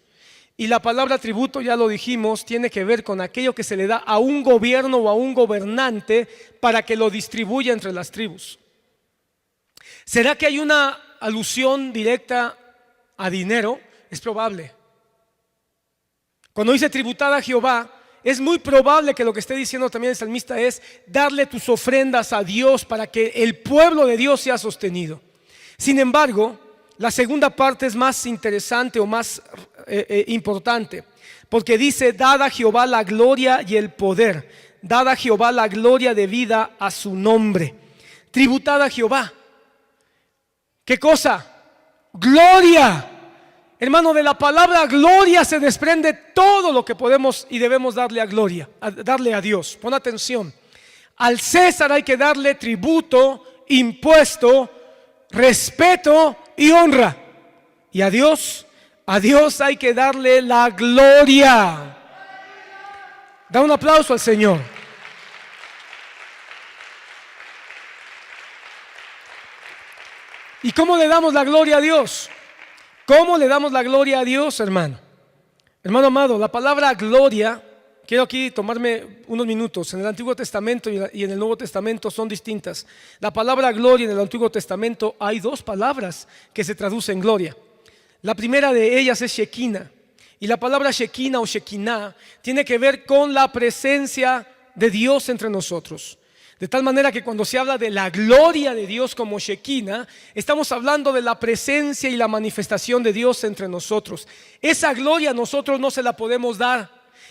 Y la palabra tributo, ya lo dijimos, tiene que ver con aquello que se le da a un gobierno o a un gobernante para que lo distribuya entre las tribus. ¿Será que hay una alusión directa a dinero? Es probable. Cuando dice tributad a Jehová, es muy probable que lo que esté diciendo también el salmista es darle tus ofrendas a Dios para que el pueblo de Dios sea sostenido. Sin embargo, la segunda parte es más interesante o más importante, porque dice: dad a Jehová la gloria y el poder. Dad a Jehová la gloria debida a su nombre. Tributad a Jehová. ¿Qué cosa? Gloria. Hermano, de la palabra gloria se desprende todo lo que podemos y debemos darle a Dios. Pon atención. Al César hay que darle tributo, impuesto, respeto y honra. Y a Dios hay que darle la gloria. Da un aplauso al Señor. ¿Y cómo le damos la gloria a Dios? ¿Cómo le damos la gloria a Dios, hermano? Hermano amado, la palabra gloria, quiero aquí tomarme unos minutos. En el Antiguo Testamento y en el Nuevo Testamento son distintas. La palabra gloria en el Antiguo Testamento hay dos palabras que se traducen en gloria. La primera de ellas es Shekinah. Y la palabra Shekinah o Shekinah tiene que ver con la presencia de Dios entre nosotros. De tal manera que cuando se habla de la gloria de Dios como Shekinah, estamos hablando de la presencia y la manifestación de Dios entre nosotros. Esa gloria nosotros no se la podemos dar.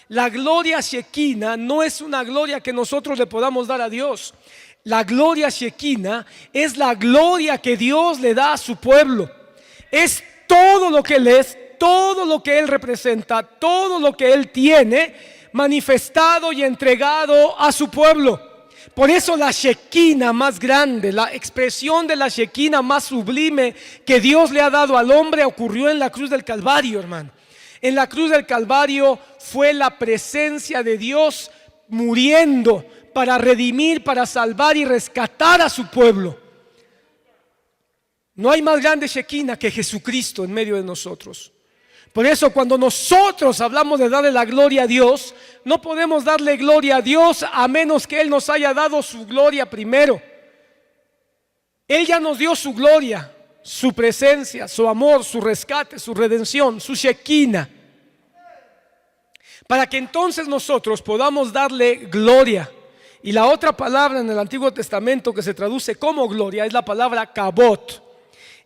La gloria Shekinah no es una gloria que nosotros le podamos dar a Dios. La gloria Shekinah es la gloria que Dios le da a su pueblo. Es todo lo que Él es, todo lo que Él representa, todo lo que Él tiene manifestado y entregado a su pueblo. Por eso la Shekinah más grande, la expresión de la Shekinah más sublime que Dios le ha dado al hombre ocurrió en la cruz del Calvario, hermano. En la cruz del Calvario fue la presencia de Dios muriendo para redimir, para salvar y rescatar a su pueblo. No hay más grande Shekinah que Jesucristo en medio de nosotros. Por eso cuando nosotros hablamos de darle la gloria a Dios, no podemos darle gloria a Dios a menos que Él nos haya dado su gloria primero. Él ya nos dio su gloria, su presencia, su amor, su rescate, su redención, su Shekinah, para que entonces nosotros podamos darle gloria. Y la otra palabra en el Antiguo Testamento que se traduce como gloria es la palabra kabot.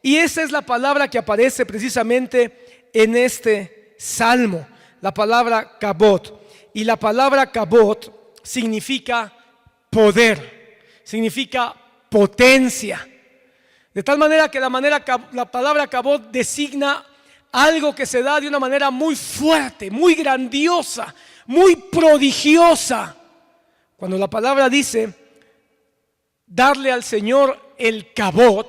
Y esa es la palabra que aparece precisamente en este salmo, la palabra kabot. y la palabra kabod significa poder, significa potencia. De tal manera que la palabra kabod designa algo que se da de una manera muy fuerte, muy grandiosa, muy prodigiosa. Cuando la palabra dice darle al Señor el kabod,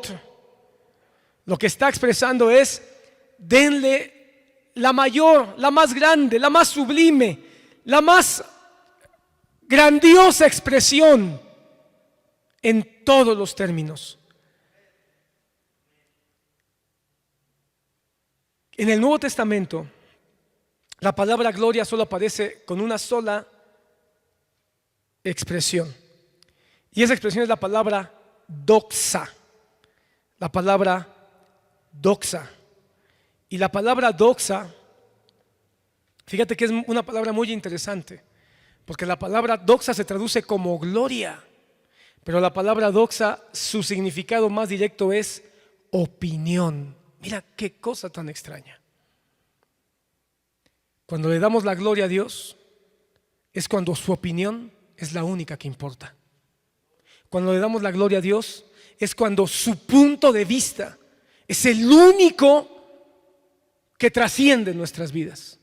lo que está expresando es: denle la mayor, la más grande, la más sublime, la más grandiosa expresión en todos los términos. En el Nuevo Testamento, la palabra gloria solo aparece con una sola expresión. Y esa expresión es la palabra doxa. La palabra doxa. Y la palabra doxa, fíjate que es una palabra muy interesante, porque la palabra doxa se traduce como gloria, pero la palabra doxa, su significado más directo es opinión. Mira qué cosa tan extraña. Cuando le damos la gloria a Dios, es cuando su opinión es la única que importa. Cuando le damos la gloria a Dios, es cuando su punto de vista es el único que trasciende nuestras vidas.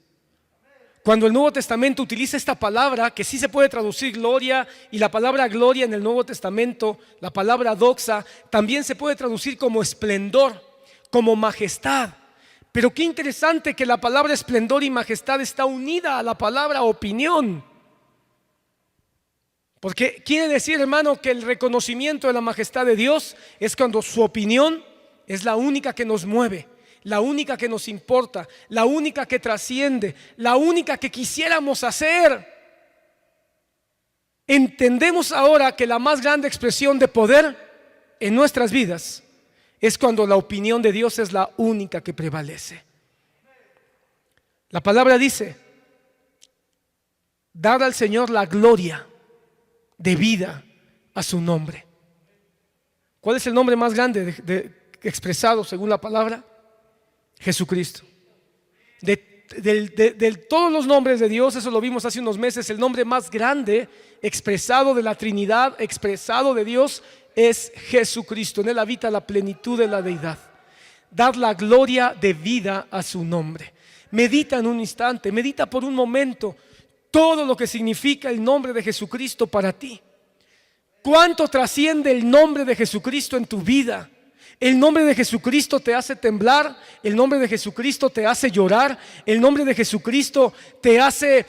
Cuando el Nuevo Testamento utiliza esta palabra, que sí se puede traducir gloria, y la palabra gloria en el Nuevo Testamento, la palabra doxa, también se puede traducir como esplendor, como majestad. Pero qué interesante que la palabra esplendor y majestad está unida a la palabra opinión. Porque quiere decir, hermano, que el reconocimiento de la majestad de Dios es cuando su opinión es la única que nos mueve, la única que nos importa, la única que trasciende, la única que quisiéramos hacer. Entendemos ahora que la más grande expresión de poder en nuestras vidas es cuando la opinión de Dios es la única que prevalece. La palabra dice: dar al Señor la gloria debida a su nombre. ¿Cuál es el nombre más grande expresado según la palabra? Jesucristo. De todos los nombres de Dios, eso lo vimos hace unos meses, el nombre más grande expresado de la Trinidad, expresado de Dios, es Jesucristo. En él habita la plenitud de la deidad. Dar la gloria debida a su nombre. Medita en un instante, medita por un momento todo lo que significa el nombre de Jesucristo para ti. ¿Cuánto trasciende el nombre de Jesucristo en tu vida? El nombre de Jesucristo te hace temblar, el nombre de Jesucristo te hace llorar, el nombre de Jesucristo te hace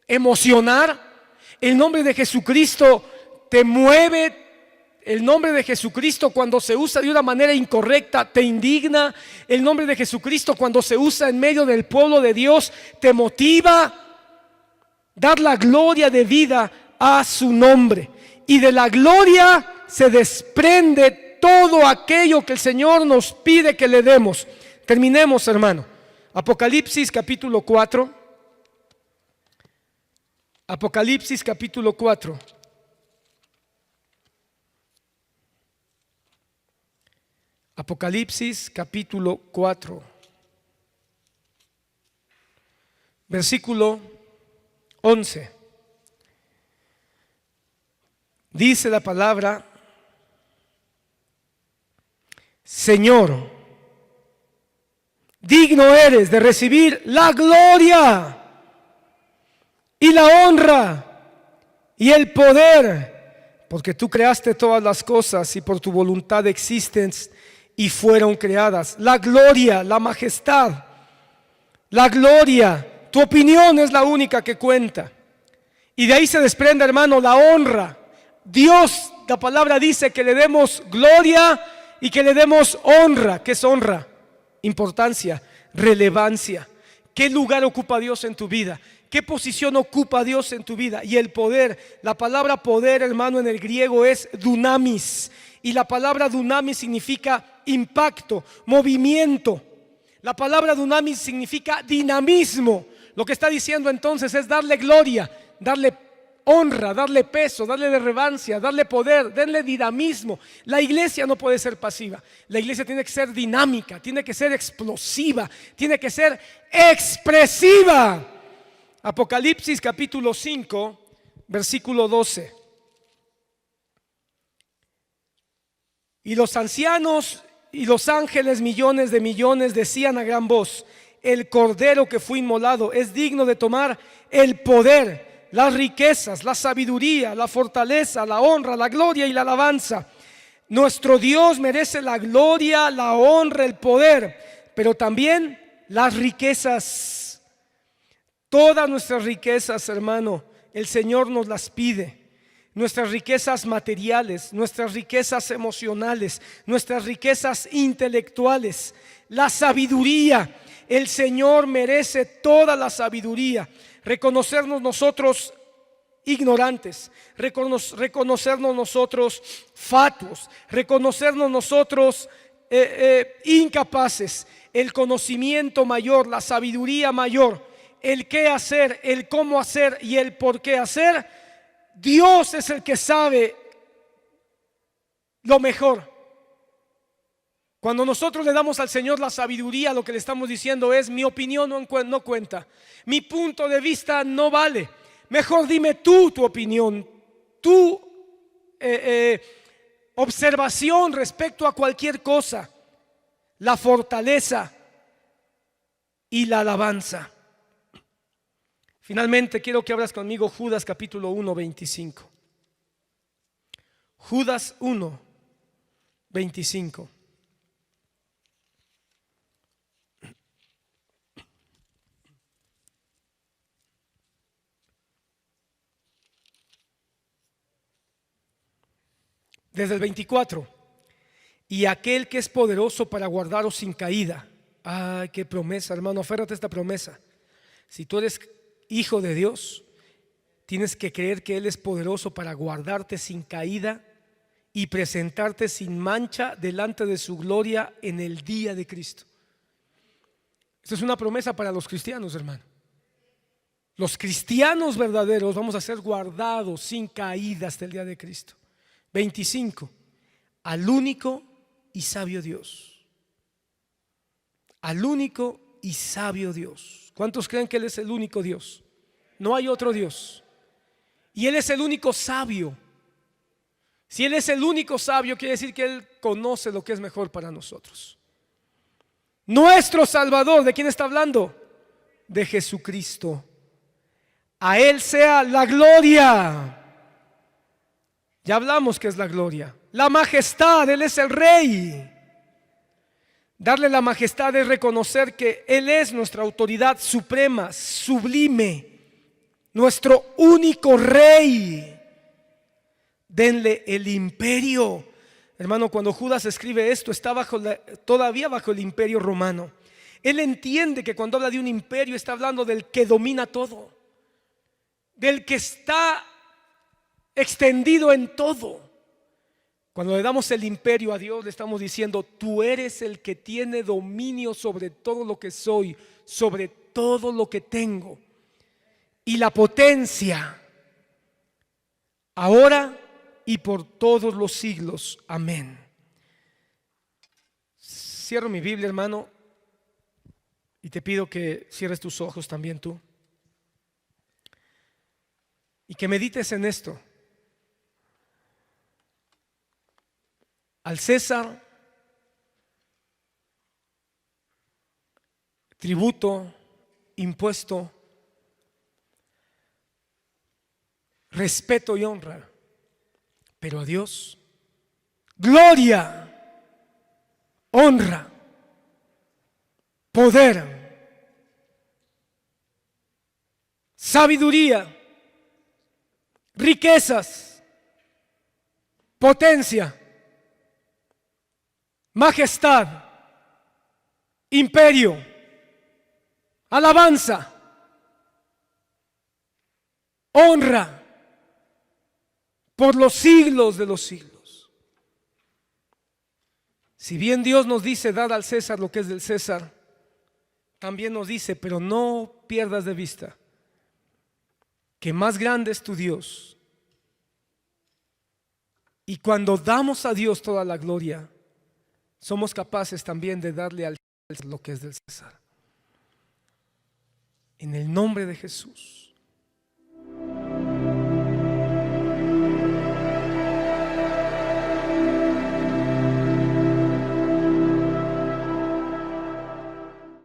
emocionar, el nombre de Jesucristo te mueve. El nombre de Jesucristo, cuando se usa de una manera incorrecta, te indigna. El nombre de Jesucristo, cuando se usa en medio del pueblo de Dios, te motiva. Dar la gloria de vida a su nombre. Y de la gloria se desprende todo aquello que el Señor nos pide que le demos. Terminemos, hermano. Apocalipsis capítulo 4. Apocalipsis capítulo 4. Apocalipsis capítulo 4, versículo 11. Dice la palabra: Señor, digno eres de recibir la gloria y la honra y el poder, porque tú creaste todas las cosas y por tu voluntad existen y fueron creadas. La gloria, la majestad, la gloria, tu opinión es la única que cuenta. Y de ahí se desprende, hermano, la honra. Dios, la palabra dice que le demos gloria y que le demos honra. ¿Qué es honra? Importancia, relevancia. ¿Qué lugar ocupa Dios en tu vida? ¿Qué posición ocupa Dios en tu vida? Y el poder, la palabra poder, hermano, en el griego es dunamis. Y la palabra dunamis significa impacto, movimiento. La palabra dunamis significa dinamismo. Lo que está diciendo entonces es darle gloria, darle honra, darle peso, darle relevancia, darle poder, darle dinamismo. La iglesia no puede ser pasiva. La iglesia tiene que ser dinámica, tiene que ser explosiva, tiene que ser expresiva. Apocalipsis capítulo 5, versículo 12. Y los ancianos y los ángeles, millones de millones, decían a gran voz: el cordero que fue inmolado es digno de tomar el poder, las riquezas, la sabiduría, la fortaleza, la honra, la gloria y la alabanza. Nuestro Dios merece la gloria, la honra, el poder, pero también las riquezas. Todas nuestras riquezas, hermano, el Señor nos las pide. Nuestras riquezas materiales, nuestras riquezas emocionales, nuestras riquezas intelectuales, la sabiduría. El Señor merece toda la sabiduría. Reconocernos nosotros ignorantes, reconocernos nosotros fatuos, reconocernos nosotros incapaces. El conocimiento mayor, la sabiduría mayor, el qué hacer, el cómo hacer y el por qué hacer, Dios es el que sabe lo mejor. Cuando nosotros le damos al Señor la sabiduría, lo que le estamos diciendo es: mi opinión no cuenta, mi punto de vista no vale. Mejor dime tú tu opinión, tu observación respecto a cualquier cosa, la fortaleza y la alabanza. Finalmente quiero que abras conmigo Judas capítulo 1, 25. Judas 1, 25. Desde el 24. Y aquel que es poderoso para guardaros sin caída. Ay, qué promesa, hermano, aférrate a esta promesa. Si tú eres hijo de Dios, tienes que creer que Él es poderoso para guardarte sin caída y presentarte sin mancha delante de su gloria en el día de Cristo. Esta es una promesa para los cristianos, hermano. Los cristianos verdaderos vamos a ser guardados sin caída hasta el día de Cristo. 25. Al único y sabio Dios. Al único y sabio Dios. ¿Cuántos creen que Él es el único Dios? No hay otro Dios. Y Él es el único sabio. Si Él es el único sabio, quiere decir que Él conoce lo que es mejor para nosotros. Nuestro Salvador, ¿de quién está hablando? De Jesucristo. A Él sea la gloria. Ya hablamos que es la gloria. La majestad, Él es el Rey. Darle la majestad es reconocer que Él es nuestra autoridad suprema, sublime, nuestro único Rey. Denle el imperio. Hermano, cuando Judas escribe esto, está todavía bajo el imperio romano. Él entiende que cuando habla de un imperio está hablando del que domina todo, del que está extendido en todo. Cuando le damos el imperio a Dios, le estamos diciendo: tú eres el que tiene dominio sobre todo lo que soy, sobre todo lo que tengo, y la potencia, ahora y por todos los siglos. Amén. Cierro mi Biblia, hermano, y te pido que cierres tus ojos también tú, y que medites en esto. Al César tributo, impuesto, respeto y honra, pero a Dios gloria, honra, poder, sabiduría, riquezas, potencia, majestad, imperio, alabanza, honra por los siglos de los siglos. Si bien Dios nos dice: dad al César lo que es del César, también nos dice: pero no pierdas de vista que más grande es tu Dios. Y cuando damos a Dios toda la gloria, somos capaces también de darle al César lo que es del César. En el nombre de Jesús.